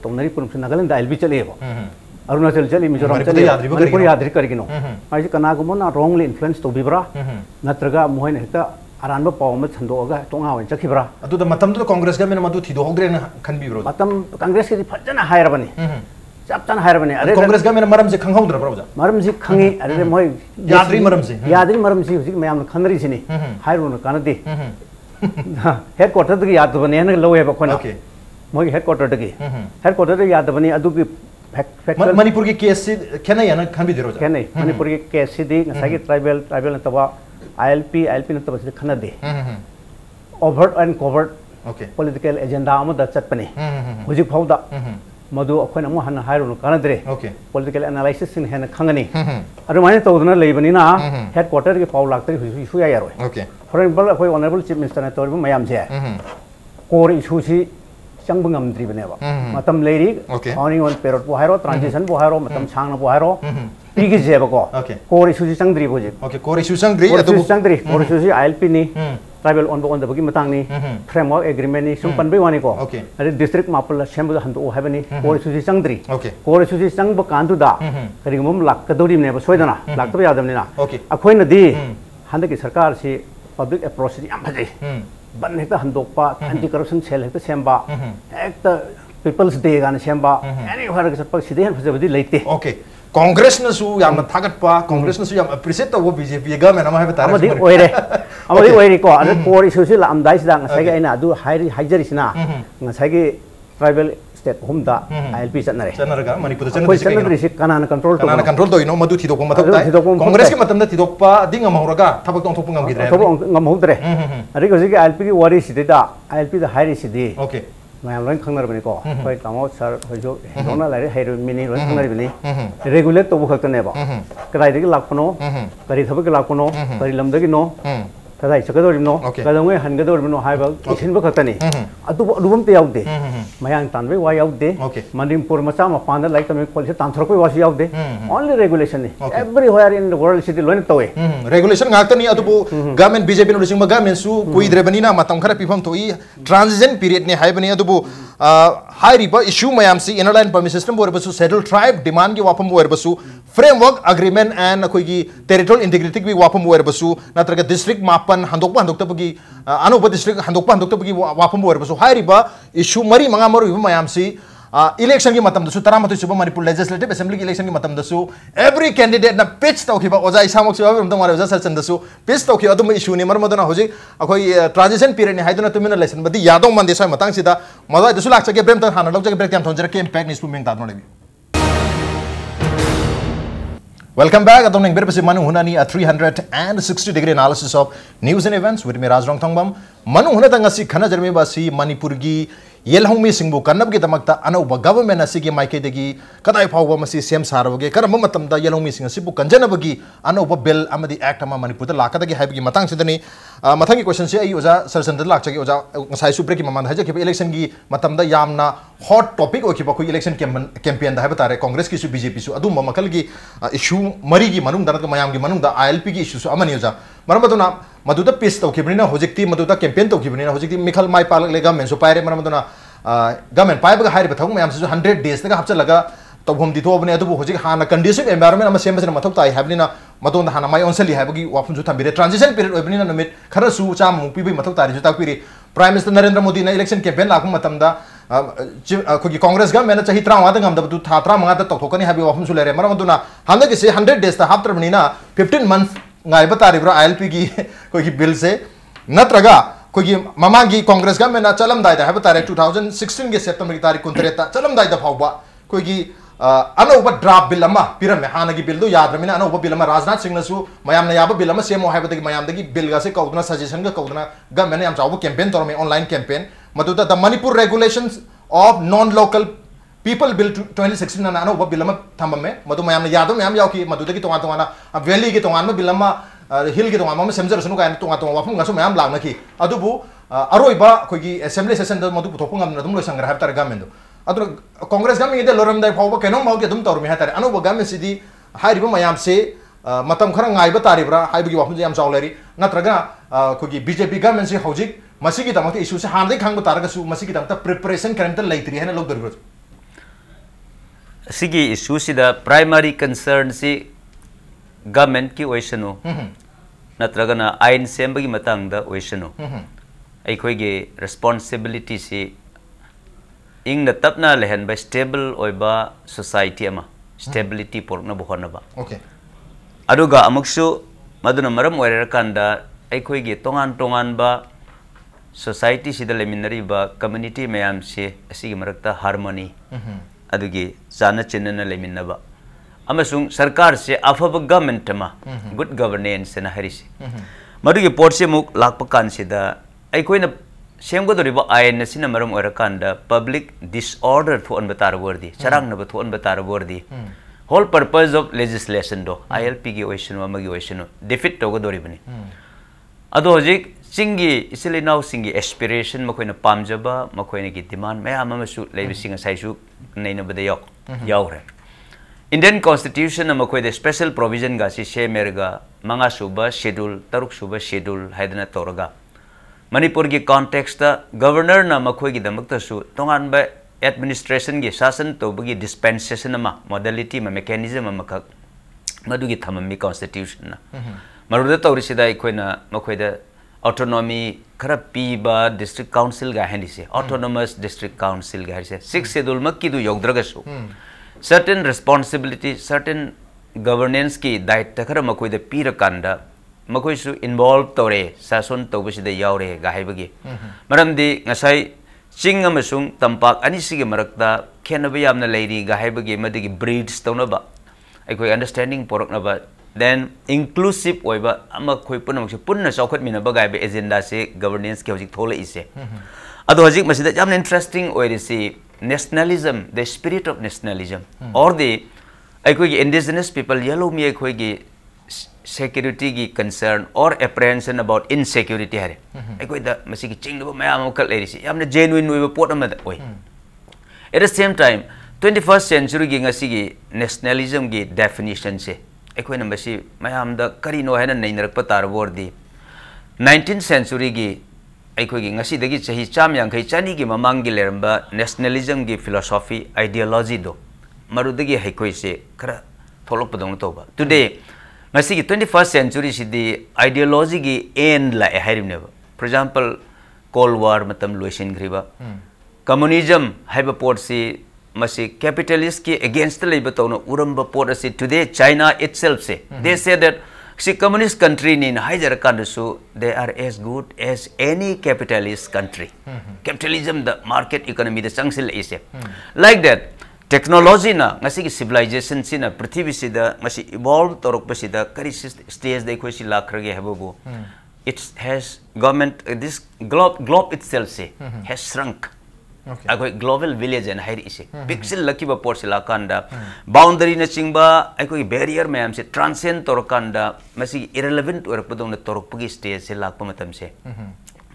tonari pun Nagaland ILP cari bo Arunachal Jali, Mizoram Jali, Manipur Yadri Karigino. I Kanagumona wrongly influenced to Bibra, Natraga, Moheneta, Aranda Palmet and Doga, Tonga, and Chakibra. To the Matam to the Congress government Matu Hogren can be brought. Matam Congress is Pajana Hirabani. Chaptan Hirabani. Congress government Maramzi Kanghodra brother. Maramzi Kangi, Adremoy Yadri Maramzi. Yadri Maramzi, Mayam Kandarisini, Hirun Kanadi. Headquarters the Yadavani and Lower Bakonaki. Moy headquarters the headquarters the Yadavani Adubi. Manipur की case क्या नहीं है ना खान भी देरो जा क्या नहीं मणिपुर की केस दी नसागी ट्राइबल ने तबा ILP ने तबा से खाना दे overt and covert political agenda आमद दच्चत पने मुझे फाउदा मधु अखोन अमु हन हायरो काना दरे political analysis सिंह है न खंगनी अरे माने तो उधर ले बनी ना headquarter के पाव लागते हुई हुई यारो for example अखोई honorable chief minister ने तोड़ में मयाम से core issue C Changbangam Tribuneva. Matam lady, owning on period Boharo, transition Boharo, Matam Chang Boharo, Piggy Jebaco, Core Susi Sangri, Core Susi Sangri, Core Susi Alpini, tribal on the Bugimatani, framework agreement, Sumpan Biwanico, and district Mapula, Chamber Handu Heaveni, Core Susi Sangri, Core Susi Sangbakantuda, Karimum Lakadori never Swedana, Lakabia, a coin a day, Handaki Sarkar, she public approach the Ampade. But next Handopa, anti-corruption cell, the Samba, act the People's Day on Samba, anywhere except Sidian was very late. Okay. Congress Nasu, Yam Tagat Pa, Congress Nasu, appreciate the BJP government. I'm a very core issues, I'm dice down, Saga, do Hijarisna, Nasagi tribal state home da ILP Sanara, Manipur, Canan control, you know, Madu Congress Matam Tidopa, Dingamoraga, Tabakon Topungam, I think ILP what is it? ILP the high city. Okay. My own Kangaranico, quite come sir, Donna Larry Hayden Mini, regulate the work to never. Kadai Lacono, Karitabaka Lacono, Karilamdagino. Kadai Sakador no, Kadaway Hangador no Hival, Kishinbakatani. Adubum out there. My young Tanwe, why out there? Manipur Masama found like the Tantropi was out there. Only regulation. Everywhere in the world city learned away. Regulation Gatani Adubu, government BJP Rusima government su, Kuidrebanina, Matamkara Pipam to transition period ne Hibani Adubu. High riba issue mayamsi inner permit system borebasu settle tribe demand ki wapam borebasu framework agreement and koigi territorial integrity ki wapam borebasu natraga district mapan handokpa bagi anupa district handokpa bagi wapam borebasu high riba issue mari manga maru mayamsi election ki matam dasu taramatu suba Manipur legislative assembly election ki matam dasu every candidate na pitch tawkiba oja isamok suba ramdam mara oja sarchan dasu pitch tawki adum issue ne marmadana hoji akoi transition period ne haiduna tumina lesson badi yadong mande sai matang sida mada dasu lakcha ke brem tan hana lokcha ke break tam thonjara ke impact news movement tadno lebi welcome back adom ning berpasi Manung Hutna ni a 360-degree analysis of news and events with me NONGTHOMBAM Manung Hutna tangasi khana jarme basi Manipur gi Yelhongmi Singbu Kanab ki tamakta Anoba government asigi maike degi kadai phawba masi sem sarabage karamba matamda Yelhongmi Singh asibu kanjana bagi Anoba bill amadi act ama Manipur ta lakadagi haibgi matang sidani मथांगी question से आई ओजा सरचंद्र लाक्चगी ओजा ngasai su break ki maman haja ki election gi matamda yamna hot topic o ki ba koi election campaign da ha batare congress ki su bjp su adu mamakal gi issue mari gi manung da mayam gi manung da ilp gi issue su amani oja maramaduna maduda peace to ki brina hojikti maduda campaign to ki brina hojikti mikhal mai palak lega men so paire maramaduna government pai ba hairi bathong mayam su 100 days da hapcha laga तब दी थोबने हजिक हाँ conducive environment सेमसे मथौ ताई मतों हाँ माई ओनसली है वाफम थम्बीरे transition period होबनी नुमित खरसु चामुक PB मथौ तारी ताकपीरी prime minister Narendra Modi ने election campaign लाखु Congress government चाही 53 गमदबदु था 35 तौथोकनी है वाफम लेरे मरमदुना हानगिसे 100 डेज हाप्त्रबनीना 15 मंथ गायब तारिब्रा आईएलपी की बिल से नत्रगा कोई ममांगी कांग्रेस गवर्नमेंट चलमदाय है तारे 2016 के सेप्टेम्बर की तारीख 29 चलमदाय फाउबा कोई अनौब ड्राफ्ट बिल पीरमे हाँ की बिल याद्रमीना अनौब बिल राजनाथ सिंह मैम याब बिल सेमो है मैम बिल से कौदना सजेशन कौदना गवर्नमेंट याम चाव कैंपेन तौर ऑनलाइन कैंपेन मधुद the Manipur regulations of non local people bill 2016 अनौब बिल थम्बे मधु मैम याद मैम यावकी मधुद की तोान तोान वैली की तोान बिल हिल की तोान सेमजरसनु का तोान तोान वाफम मैम लानकी अरोब अखोई असेंबली सेशन मधु पुथोप लोसंग्रे है गवर्नमेंट कांग्रेस गवर्नमेंट लोरमदाय फाव कौन मौके तौरमी है अनौब गवर्नमेंट से मैम से मतम खर गायब तारीब्रा वाफम से चावरी नत्रगा अखोई बीजेपी गवर्नमेंट से हजिक इशू से हाँ खाब तारगसु प्रिपरेशन करेंट लेत्री है लौदरब्रो सिगी इशू सिदा प्राइमरी कंसर्न से गवर्नमेंट की ओइसनो नत्रगना आइन सेंबगी मतंगदा ओइसनो अखोई रेस्पॉन्सिबिलिटी से इंग तपना लेहन स्टेबल ओइबा सोसाइटी अमा स्टेबिलिटी पोरना बहनबा ओके अदुगा अमुक्सु मदुना मरम ओइरकांदा अखोई तोंगान तोंगान बा सोसाइटी सिदा लेमिनरीबा कम्युनिटी मयाम से असिगी मरकता हार्मनी अदुगी जाना चिन्नना लेमिनबा अमसुंग सरकार से अफब गवर्नमेंट मा गुड गवर्नेंस ना हरिसे मदुगी पोर्ट से मुक लाकप कानसिदा अखोइना सेमगदोरिबा आयन सिना मरम ओरकांदा पब्लिक डिसऑर्डर थोन बतार वर्दी चरांगनब थोन बतार वर्दी होल पर्पस ऑफ लेजिस्लेशन दो आईएलपी की ओइसनो अमगी ओइसनो डिफिट तोगदोरिबनी अदो हजिक सिंगी इसले नाउ सिंगी एस्पिरेशन मखोइना पामजबा मखोइना की डिमांड मयाम अमसु लेबिसिंग साइसु नैनबदे यावरे इंडियन कॉन्स्टिट्यूशन मखोइदे स्पेशल प्रोविजन गा सि सेमेरगा मंगा सुबा शेड्यूल तरुक सुबा शेड्यूल हाइदना तोरगा मणिपुर की कॉन्टेक्स्ट गवर्नर ना मखोई की दमकतसु तोंगान बे एडमिनिस्ट्रेशन की शासन तौबगी डिस्पेंसेशन मा मॉडलिटी मा मैकेनिज्म मखक मदुगी थममी कॉन्स्टिट्यूशन ना मरुद तौरिसिदा अखोइना मखोइदा ऑटोनॉमी खरा पीबा डिस्ट्रिक्ट काउंसिल गा हैंडिसे ऑटोनोमस डिस्ट्रिक्ट काउंसिल गा हैसे 6 शेड्यूल मक्की दु योगद्रगसु सर्टेन रिस्पांसिबिलिटी सर्टेन गवर्नेंस की दायित्व खरा मखोइदा पीरकांदा मखोइसु इन्वॉल्व तौरे सासन तौबसिदा यावरे गाहायबगी मरमदि ngasai चिंग अमसुंग तंपाक अनिसिगे मरकता खेनबा यामना लेरी गाहायबगी मदिगी ब्रीड्स तौनबा अखोइ अंडरस्टैंडिंग पोरकनबा देन इंक्लूसिव ओइबा अमा खोइ पुनमसे पुन्ना चौखटमिनबा गायबे एजेंडा से गवर्नेंस के हजिक थोले इसे अदो हजिक मसिदा यामना इंटरेस्टिंग ओइरिसि nationalism the spirit of nationalism और द अखोइ इंडिजिनस पीपल येलो मी अखोइ security की concern or apprehension about insecurity है अखोई द मसी की चिंग ब मयाम कल लेरिसि यामने genuine ओइबा पोट अमदा ओइ at the same time 21st century की ngasi की nationalism की definition से अखोई न मसी मयाम द करिनो है न नैनरक पतार वर्दी 19th century की अखोई की ngasi दगी चही चाम यांखै चानी की ममांग की लेरंबा nationalism की philosophy ideology दो मरुदगी हैकोई से खरा थोलक पदोंग तोबा today Masih 21st century sidi ideology ki end la harim neba. For example, Cold War matam loisin griba. Communism haiba port si masih capitalist ki against the labor tono uramba port si today China itself say. They say that si communist country ni haijar kandusu they are as good as any capitalist country. Capitalism the market economy the sangsil ise. Like that. Technology na ngasi ki civilization sina prithvi sida ngasi evolve torok pasida kari stage dai khoi si lakrage habobo it has government this globe itself say has shrunk अखोई global village एन हाइर इसे पिक्सल लकी बा पोर्ट सिला कांदा बाउंड्री न चिंगबा अखोई बैरियर मैम से ट्रांसेंड तोर कांदा मसी इरेलेवेंट ओरक पदों न तोरक पगी स्टेज से लाक पमतम से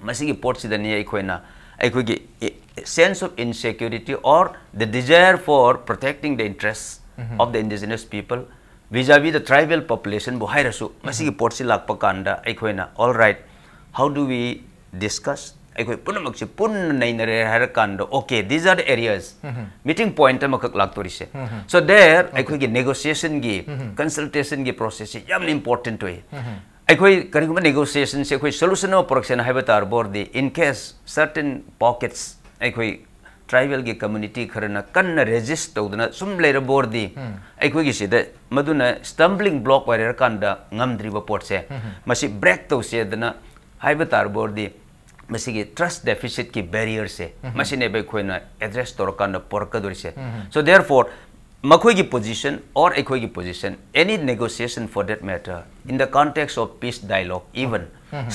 मसी की पोर्ट सिदनी अखोइना अखोई की sense of insecurity or the desire for protecting the interests of the indigenous people vis-a-vis the tribal population bu hairasu masi ki port si lakpa kanda aikoina all right how do we discuss aikoi punamak si pun nei nare har kanda okay these are the areas meeting point amakak laktori se so there aikoi ki negotiation gi consultation gi process yam important to aikoi kariguma negotiation se aikoi solution of production haibatar bordi in case certain pockets aikoi tribal gi community kharana kanna resist tawdana sum leira bordi aikoi gi sida maduna stumbling block wire kanda ngamdri ba port se masi break to se dana haibatar bordi masi gi trust deficit ki barrier se masi ne be khoina address tor kanda porka dori se so therefore makhoi gi position or aikoi gi position any negotiation for that matter in the context of peace dialogue even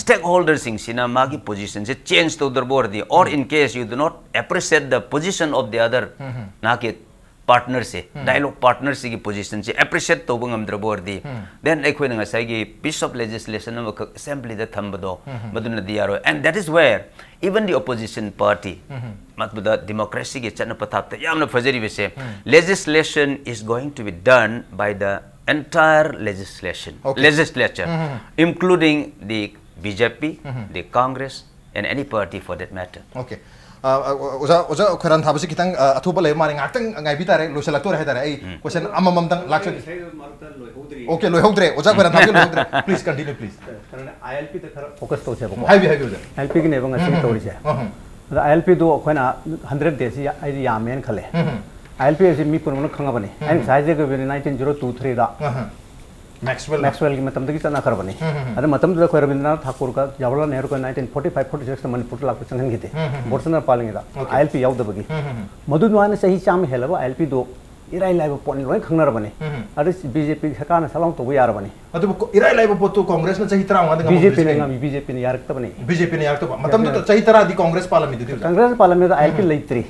stakeholders in sina magi position se change to the board or in case you do not appreciate the position of the other na ke partner se dialogue partner se ki position se appreciate to bangam the board then aikoi nga sai gi piece of legislation of assembly the thambado maduna diaro and that is where even the opposition party matbuda democracy ge chana pathap yamna fajari bese legislation is going to be done by the entire legislature including the BJP the Congress and any party for that matter okay oza kharan thabasi kitang athuba le mari ngakang ngai bitare loselak to rahedare ai question amamam tang laksa okay loi hogdre oza kharan thabasi loi hogdre please continue please ILP te khara focus to se hai bi ILP ki ne bang asi tori se ILP do khoina 100 days ai yamen khale ILP is mi pun khanga bani ai size ko 1903 da Maxwell की मतलब की चना करबनी अरे मतलब तो कोई रविंद्रनाथ ठाकुर का जवाहरलाल नेहरू का 1945-46 में मणिपुर लाख संगठन की थे बोर्सनर पालेंगे था ILP याव दबगी मधु दुआने सही चाम है लगा ILP दो इराई लाइव पॉइंट लोग खंगनर बने अरे BJP सरकार ने सलाम तो वो यार बने अतो इराई लाइव पॉइंट तो कांग्रेस ने सही तरह वहां BJP ने यार तब बने BJP ने यार तो मतलब तो सही तरह दी कांग्रेस पार्लियामेंट दी कांग्रेस पार्लियामेंट ILP लेत्री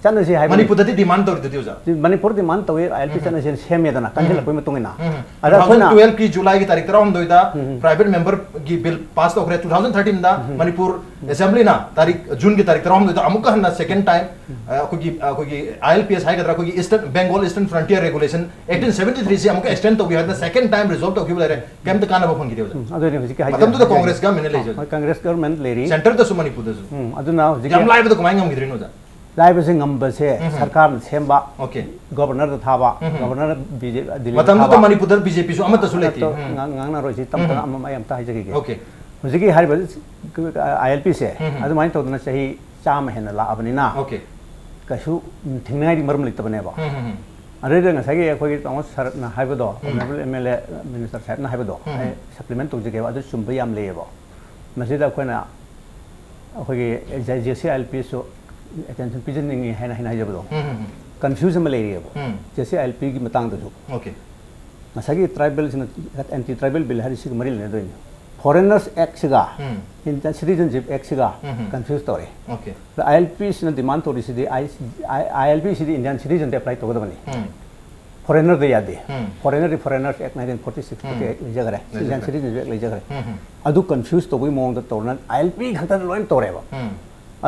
चन्ने से मणिपुर दी डिमांड तो दी उजा मणिपुर डिमांड तो ILP चन्ने से सेम येदना कंजल कोई में तुंगना अरे 2012 की जुलाई की तारीख तरह हम दोइदा प्राइवेट मेंबर की बिल पास तो करे 2013 दा मणिपुर असेंबली ना तारीख जून की तारीख तरह हम दोइदा अमुक हन्ना सेकंड टाइम कोई ILPS हाई कदरा कोई eastern Bengal eastern frontier regulation 1873 से हमको एक्सटेंड तो गया सेकंड टाइम रिजॉल्व तो क्यों ले रहे केम तक आना बफन की दे अदो ने के मतलब तो कांग्रेस का मैंने ले जो कांग्रेस गवर्नमेंट ले रही सेंटर तो मणिपुर दसु अदो ना हम लाइव तो कमाएंगे हम किधर जा लाइव से ngamba से सरकार ने सेमबा ओके गवर्नर थाबा गवर्नर BJP दिल्ली मतलब तो मणिपुर BJP सु अमत सु लेती ngang रोजी तम तम अम ता हाइजे के ओके हुजी की हर ILP से अदो माइन तो सही चाम है ना ला अपनी ना ओके कशु थिंगनाई मरम लितबने बा अरे रंग सगे अखोई तंग सर ना हाइबदो ऑनरेबल MLA मिनिस्टर साहब ना हाइबदो सप्लीमेंट तो जगे अदु सुंब याम लेबो मसिदा अखोना अखोई JCILPS सो अटेंशन पिजनिंग है ना हाइजबदो कंफ्यूजन में ले रियबो JCILP की मतंग दो ओके मसगी ट्राइबल एंटी ट्राइबल बिल हरिसिक मरी लेने दोइन फॉरेनर्स एक्ट सिगा इंडियन सिटीजनशिप एक्ट सिगा कंफ्यूज तोरे ओके ILP सिना डिमांड तोरी सिदी ILP सिदी इंडियन सिटीजन अप्लाई तो गदबनी फॉरेनर दे यादे फॉरेनर्स एक्ट 1946 के जगह है इंडियन सिटीजन एक्ट ले जगह अदु कंफ्यूज तो कोई मोंग तोरना ILP खता लोइन तोरेबा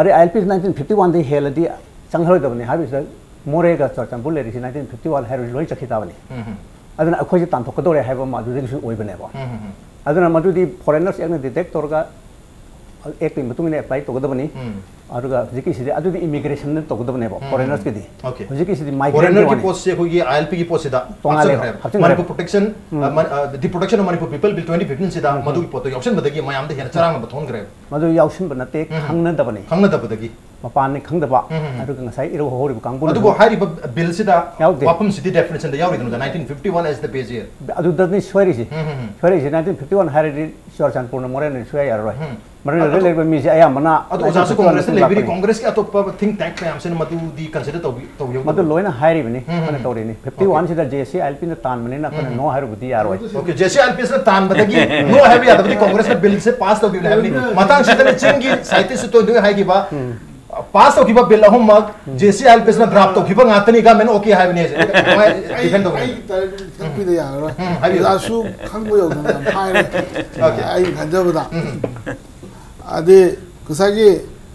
अरे ILP 1951 दे हेलदी संघरो दबनी हाबिस मोरेगा चर्चन बुलेरी 1951 हेरो लोइन चखिताबनी अदना अखोई तांथोकदोरे हाइबा मादुदिसु ओइबनेबा अदना मदुदी फॉरेनर्स एक्ट ने डिटेक्ट तोरगा एक्ट में तुमने अप्लाई तो गदबनी अरुगा जिकी सिदे अदुदी इमिग्रेशन ने तो गदबनेबा फॉरेनर्स के दी जिकी सिदे माइग्रेंट फॉरेनर की पोस्ट से कोई ILP की पोस्ट सिदा Manipur protection the protection of Manipur people bill 2015 सिदा मदु की पोस्ट ऑप्शन बदगी मयाम दे हेर चरांग बथोन करे मदु याउशन बनते खंगन दबनी मपान ने खंगदबा अरुगा ngasai इरो होरि कांगबुन अदुबो हारि बिल सिदा वापम सिटी डेफिनेशन द याउरि 1951 एज द बेस ईयर अदु दनी सोरी 1951 हारि शोरचानपुर मोरेन सोया यारो मरन रेले बे मिसे आया मना अदु जासु कांग्रेस ने लेबरी कांग्रेस के अतोप थिंक टैंक पे हमसे मदु दी कंसीडर तो यो मदु लोइना हारि बने मने तोरिनी 51 सिदा JCILP ने तान मने ना कने नो हारि बुद्धि यारो ओके JCILP से तान बदगी नो हैवी यादव कांग्रेस ने बिल से पास तो बिल हैवी मतांग सिदा ने चिंगी साहित्य से तो दो है कि बा पास तो किबा बिल अहम मग JCILPS ना ड्राफ्ट तो किबा गातनी का मैंने ओके हाई बने डिफेंड हो आई पी दे यार आसु खंगो यो हाई ओके आई खंजा बता आदे कुसागे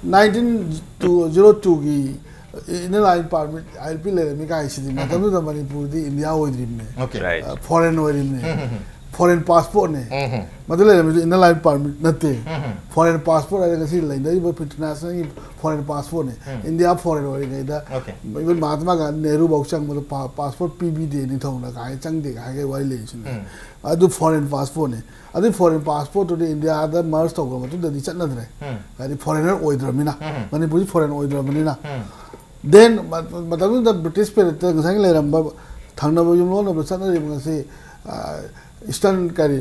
1902 की इन लाइन परमिट ILP ले में का इसी दिन मतलब तो मणिपुर दी इंडिया हो ड्रीम ने ओके फॉरेन हो ड्रीम ने फॉरेन पासपोर्ट ने मतलब इन लाइन परमिट नते फॉरेन पासपोर्ट है किसी लाइन दी वो इंटरनेशनल फॉरेन पासपोर्ट ने इंडिया फॉरेन हो रही है इवन महात्मा गांधी नेहरू बॉक्संग मतलब पासपोर्ट PB दे नहीं था उन्हें कहा चंग दे कहा के वायलेशन अदु फॉरेन पासपोर्ट ने अदु फॉरेन पासपोर्ट तो इंडिया आदा मर्ज तो गो मतलब ददी चट नदरे अदु फॉरेनर ओइद्रमिना मणिपुरी फॉरेन ओइद्रमिना then मतलब द ब्रिटिश पे गसांग ले रंबा थांगनबो युमलो न बसना रे मसे ईस्टर्न करी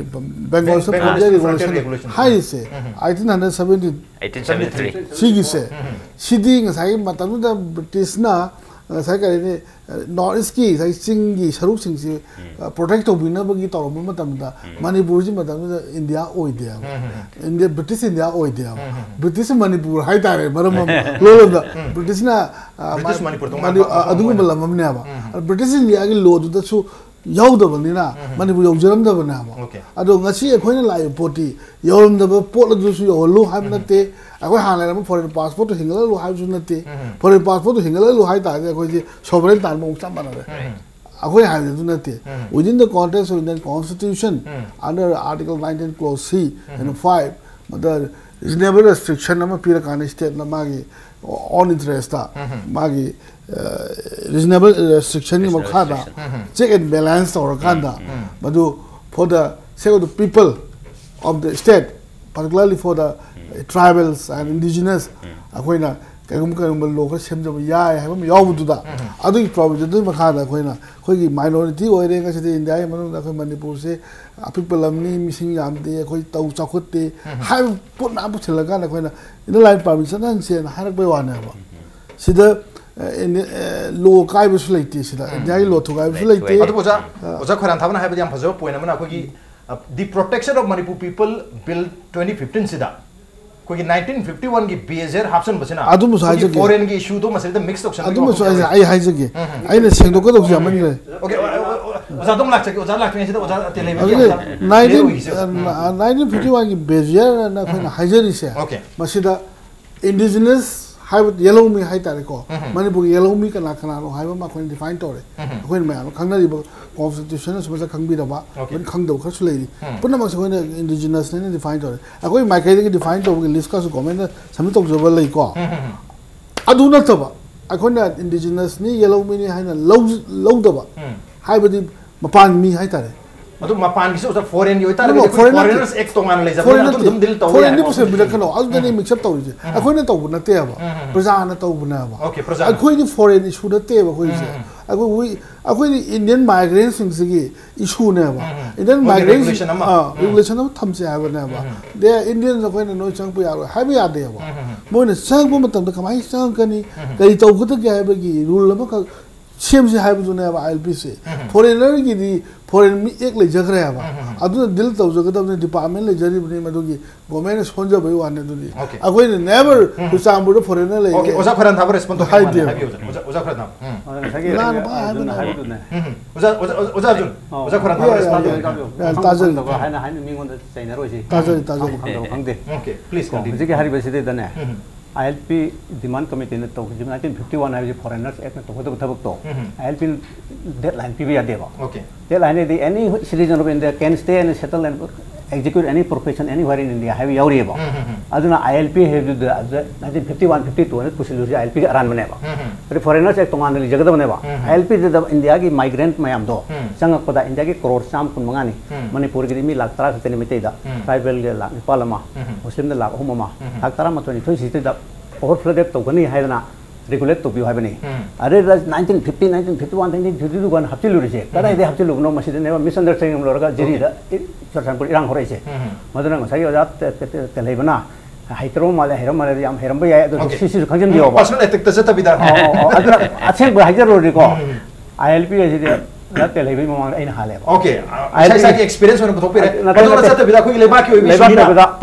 बंगाल से रेगुलेशन हाई से 1873 सिगी से सिदी गसांग मतलब द ब्रिटिश ना गसांग करी ने नॉर्थ ईस्ट की साइ सिंह की सरुक सिंह से प्रोटेक्ट हो बिना बगी तो मतलब दा मणिपुर जी मतलब इंडिया ओइ दे इंडिया ब्रिटिश इंडिया ओइ दे ब्रिटिश मणिपुर हाई तारे मरम लो दा ब्रिटिश ना ब्रिटिश मणिपुर तो अदुगु बलम हमने बा ब्रिटिश इंडिया की लो दु दसु याउदबनिना मणिपुर यौजरमदबना बा अदो ngasi अखोइना लाइ पोटी यौरमदब पोट लदुसु यौलु हाब नते अखोइ हानला फॉरेन पासपोर्ट तो हिंगला लो हाब सु नते फॉरेन पासपोर्ट तो हिंगला लो हाइ ताजे अखोइ जे सोवरेन तान मो चा मानरे अखोइ हाब दु नते within the context of Indian constitution under article 19 clause C and 5 मतलब reasonable restriction nama pira kan state na magi on interest ta magi reasonable restriction ni makhada check and balance or kanda madu for the sake of the people of the state particularly for the tribals and indigenous akoina kagum lo ka sem jab ya hai ba yaw du da adu provision du makhada akoina khoi gi minority oire nga se india manu da khoi manipur se people amni missing yam de khoi tau chakut te hai put na bu thila na khoi na in line permission an se na harak bai wana ba sida lo kai bu sulaiti sida india lo thu kai bu sulaiti adu oja khoran thabana hai ba yam phajo point amana khoi gi the protection of Manipur people bill 2015 sida कोई 1951 की badger हाप्सन बसना अदुम size के foreign की issue तो मसले mix option अदुम size आई highs के आई ने सेंदो को तो जमन रे ओके ओजा तुम लाग ओजा लाग ने ओजा तेले 1951 की बेजर ना कोई हाइजरी से ओके मसिदा इंडिजिनस हाइब येलो मी हाइ तारे को मणिपुर येलो मी कना कना लो हाइब मा कोइन डिफाइन तोरे कोइन मा खंगना कॉन्स्टिट्यूशन समझ खंगबी दबा कोइन खंगदो खसु लेरी पुना मा कोइन इंडिजिनस ने डिफाइन तोरे अकोइ माइकै के डिफाइन तो लिस्ट का गवर्नमेंट समिट तो जब लई को अदु नतबा अकोइना इंडिजिनस नि येलो मी नि हाइना लौ दबा हाइबदि मपान मी हाइ तारे अदु मपान की से फॉरेन की होता है फॉरेनर्स एक तो मान ले जब तुम दिल तो फॉरेन नि पुसे बिल कनो अदु ने मिक्स अप तो जे अकोइना तो नते बा प्रजा न तो बना बा ओके प्रजा अकोइ नि फॉरेन इशू नते बा कोइ से अकोइ इंडियन माइग्रेंट्स सिंग की इशू ने बा इंडियन माइग्रेंट्स रेगुलेशन अब थमसे हाब ने बा दे इंडियन अकोइना नो चंग पु यारो हाब या दे बा मोने संग बु मतम कमाई संग कनी कई तो गुत के हाब की रूल म का सेम से हाब जुने बा ILP से फॉरेनर की दी फॉरेन में एक ले जग रहा है अदु दिल तो जगत अपने डिपार्टमेंट ले जरी बनी मदुगी गवर्नमेंट सोंजा भई वाने दुदी अकोइ ने नेवर टू सामबुड फॉरेनर ले ओके ओजा खरन थाबर रिस्पोंड तो हाइ दे ओजा खरन थाब ना ओजा अर्जुन ओजा खरन थाबर रिस्पोंड ताजल हाइना हाइना मिंगोन चाइना रोइसे ताजल खंगदे ओके प्लीज कंटिन्यू जे के हारि बसिदे दने ILP डिमांड कमिटी ने तो 1951 है फॉरेनर्स एक्ट में तो थबक तो ILP डेडलाइन पीबी यादेबा ओके डेडलाइन दे any citizen of India can stay and settle and execute any profession anywhere in India have yauriba aduna ILP have the 1951 52 ne pusiluri ILP ga ran baneba but foreigners ek tongan li jagada baneba ILP the India ki migrant mayam do sangak pada India ki crore sam kun mangani Manipur ki mi lakh tara se teni mitei da tribal ge la nepalama muslim da lakh homama lakh tara ma 23 site da overflow dep to gani haidana regulate to bi haibani are 1950 1951 1952 gan hapchilu rise kada ide hapchilu no maside ne misunderstanding lorga jiri da सरसानपुर इरांग हो रही है मधुना ngसाई ओजा तेलहैबना हाइतरो माले harem माले याम harem बया अदु CC खंजम दियो personal ethic तसे तबिदा अदुना अछें हाइजर रोडी को ILP J na telheiba mamang aina hale okay sai ki experience one puthok pire adona chata bida khoi leba ki oi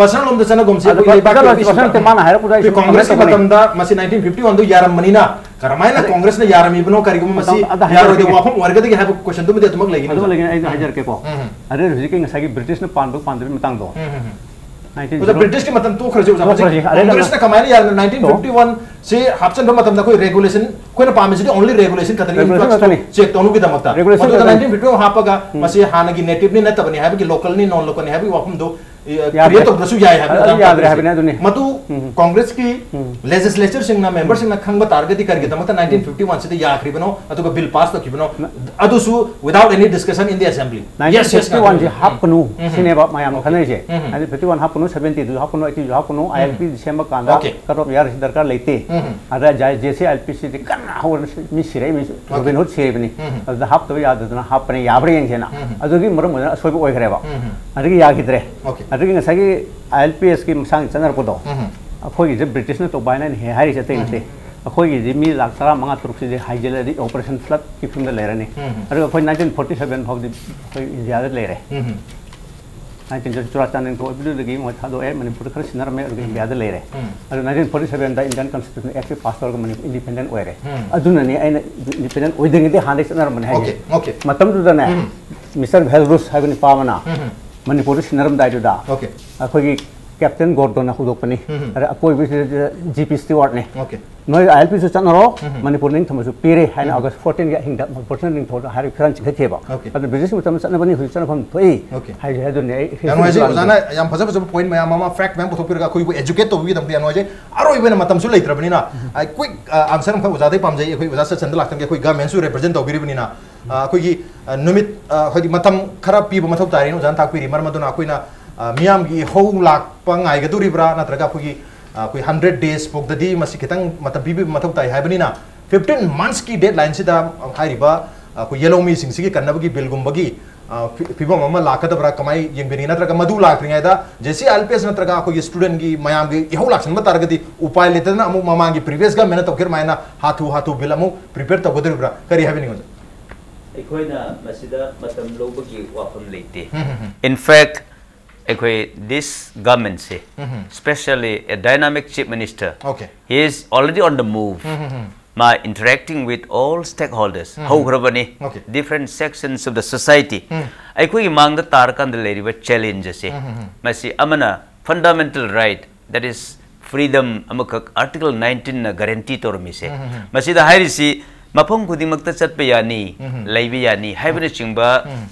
personal lom da chana gom se leba ki personal te mana haira puda congress ki matam da masi 1951 do yaram manina karamaina congress ne yaram ibno kari gum masi yaro de wafam warga de have question dum de tumak legi ai hajar ke ko are hujik ngai sagi british ne pandu matang do उधर British के मतलब तो खर्चे उजामा से कांग्रेस ने कमाया यार 1951 से हापचन दो मतलब ना कोई रेगुलेशन कोई ना पामे से ओनली रेगुलेशन कतनी चेक तोनु की दमकता मतलब 1951 हापगा मसे हाना की नेटिव ने तबनी है कि लोकल ने नॉन लोकल ने है भी वापम दो ये तो दसु याय है याद रहे बिना दुनी मतु कांग्रेस की लेजिस्लेचर सिंह ना मेंबर सिंह ना खंग टारगेट करके दमकता 1951 से या आखिरी बनो अतु बिल पास तो किबनो अदुसु without any discussion in the assembly 1951 जे हापनु सिनेबा मायाम खनै जे 1951 हापनु 72 हापनु 80 हापनु आईएलपी सेम कांदा कटop यार दरकार लेते अदा JCILPS से कन्ना हो मि सिरे मि गवर्नमेंट सेबनी अदा हाप तो याद दना हापने याबरे यंगसेना अदुगी मरम सोइबो ओइखरेबा अदुगी यागिद्रे अदुगी नसागी ILPS की मसांग चनर पदो अखोगी जे ब्रिटिश ने तो बायना हे हारि से तेंते अखोगी जे मी लाख तरा मंगा तुरुक से हाइजेलरी ऑपरेशन फ्लड की फिल्म दे लेरने अदुग अखोई 1947 फाउ दे इंडिया दे लेरे 1947 को बिदु लगी म थादो ए मणिपुर खर सिनर में इंडिया दे लेरे अदु 1947 दा इंडियन कॉन्स्टिट्यूशन एक्ट पास कर मणिपुर इंडिपेंडेंट ओइरे अदुननी आइना इंडिपेंडेंट ओइदेंगे दे हाने सिनर मन है ओके मतम दुदने मिस्टर भेलरुस हाबनि पावना मणिपुर सिनरम दाइदुदा ओके अखोगी कैप्टन गोर्डन हुदोपनी अरे अपोई जीपी स्टीवर्ट ने ओके नोय आईएलपी से चनरो मणिपुर निंग थमसु पीरे हाइन अगस्त 14 गे हिंदा पर्सन निंग थोड़ा हारि फ्रांच खेबा अदु ब्रिटिश मतम चनबनी हुइ चनफम थोई हाइ जे दुने यानो जे जाना याम फजा फजा पॉइंट मया मामा फैक्ट मैम पुथोपिरगा खोइ बु एजुकेट तो वी दम यानो जे अरो इबेन मतम सु लेत्रबनी ना आई क्विक आंसर हम उजादे पामजे खोइ उजा से चंद लाखतम के खोइ गवर्नमेंट सु रिप्रेजेंट तो बिरिबनी ना खोइ नुमित खोइ मतम खरा पीब मथौ तारिनो जान ताकपिरि मरमदुना खोइना मियाम की हो लाख पंगाई गदुरिब्रा नत्रगा खोइ कोई 100 days पोगददी मसी खितंग मतलब बीबी मथौ ताई हाइबनिना 15 months की डेडलाइन सिदा हाइरिबा कोई येलो मी सिंगसी की कन्नबगी बिलगुंबगी फिबम अमा लाखदबरा कमाई यंगबिनी नत्रगा मधु लाखरिङायदा JCILPS नत्रगा कोई स्टूडेंट की मयाम की इहो लाक्सन बतारगदी उपाय लेतना अमु ममांगी प्रीवियस गा मेहनत तोखेर मायना हाथु बिल अमु प्रिपेयर तगदुरिब्रा करी हाइबनि हो एखोइना मसिदा मतम लोबगी वाफम लेते in fact this government say, especially a dynamic chief minister, he is already on the move, interacting with all stakeholders, different sections of the society. I could among the Tarkan the lady with challenges, amana fundamental right, that is freedom, Article 19 guarantee to me say, Masida Harisi. Mapong kudimakta chatpe yani laibi yani haibane chingba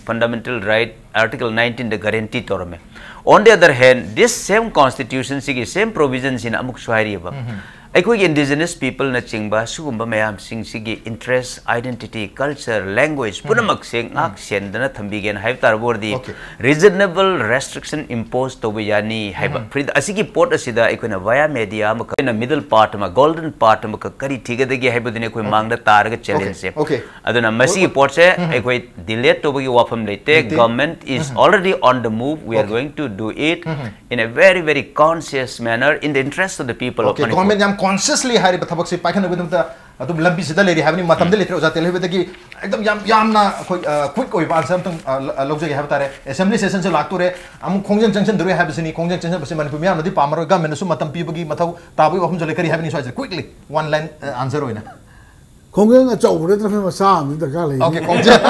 fundamental right Article 19 the guarantee torme. On the other hand, this same constitution sigi same provisions in amuk swahiri ba aikoi indigenous people na chingba sugumba mayam sing sigi interest identity culture language punamak se ngak sendana thambigen haib tarbordi reasonable restriction imposed to yani haiba frid asigi port asida aikoi na via media amuk na middle part ma golden part amuk kari thigedagi haibudine koi mangda targa challenge se aduna masi port se aikoi delay to bagi wafam lete government is already on the move. We are going to do it in a very very conscious manner in the interest of the people of Manipur. Consciously hari bathabak se paikhan with them adu lambi sida leri havni matam de letre oja telheiba dagi ekdam yamna quick oi ba answer tum logjagi have tare assembly session se laktu re am khongjang junction dure have sini khongjang junction base Manipur miam nadi pamaro ga menu su matam pibagi mathau tabu wafum jole kari havni so quickly one line answer oina khongjang achau re tra masa am da ka lai okay khongjang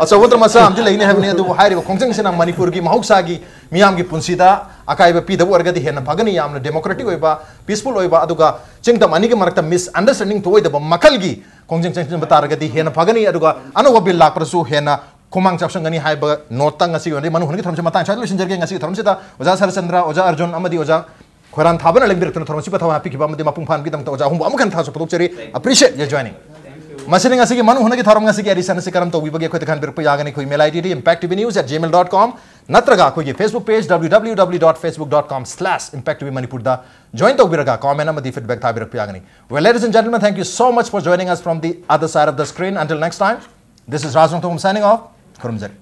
achau tra masa am de leine havni adu hari ba khongjang se na Manipur gi mahausa gi मियाम की पुंसीदा अकाइब पीदब ओरगदी हेन Phagni यामना democratic ओइबा peaceful ओइबा अदुगा चिंगदम अनी के मरकता miss understanding तोइदब मखल की खोंजंग चंग बतारगदी हेन Phagni अदुगा ANOVA bill लाकरसु हेन खोमांग चापसंगनी HYBE note तंग असि ओने मनु हुनकी थरमसे मतांग छाद लोसिन जरगे ngasi थरमसेदा ओजा सरचंद्र ओजा अर्जुन अमदी ओजा खोइरांथाबना लेंबिरतन थरमसी पथवा हापी किबा मदे मपुंग फान गिदम ओजा हुम अमुखन थासु पदोचरी अप्रिशिएट योर जॉइनिंग मसिने ngasi की मनु हुनकी थरम ngasi की एडिशन से करम तो विबगे खोइ तखान बिरप यागनी खोइ मेल आईडी impactvnews@gmail.com नत्रगा खोइ Facebook page www.facebook.com/impactvmanipur da join to biraga comment amadi feedback tha birak yagani. Well, ladies and gentlemen, thank you so much for joining us from the other side of the screen. Until next time, this is Rajrangthong signing off. Khurumjari.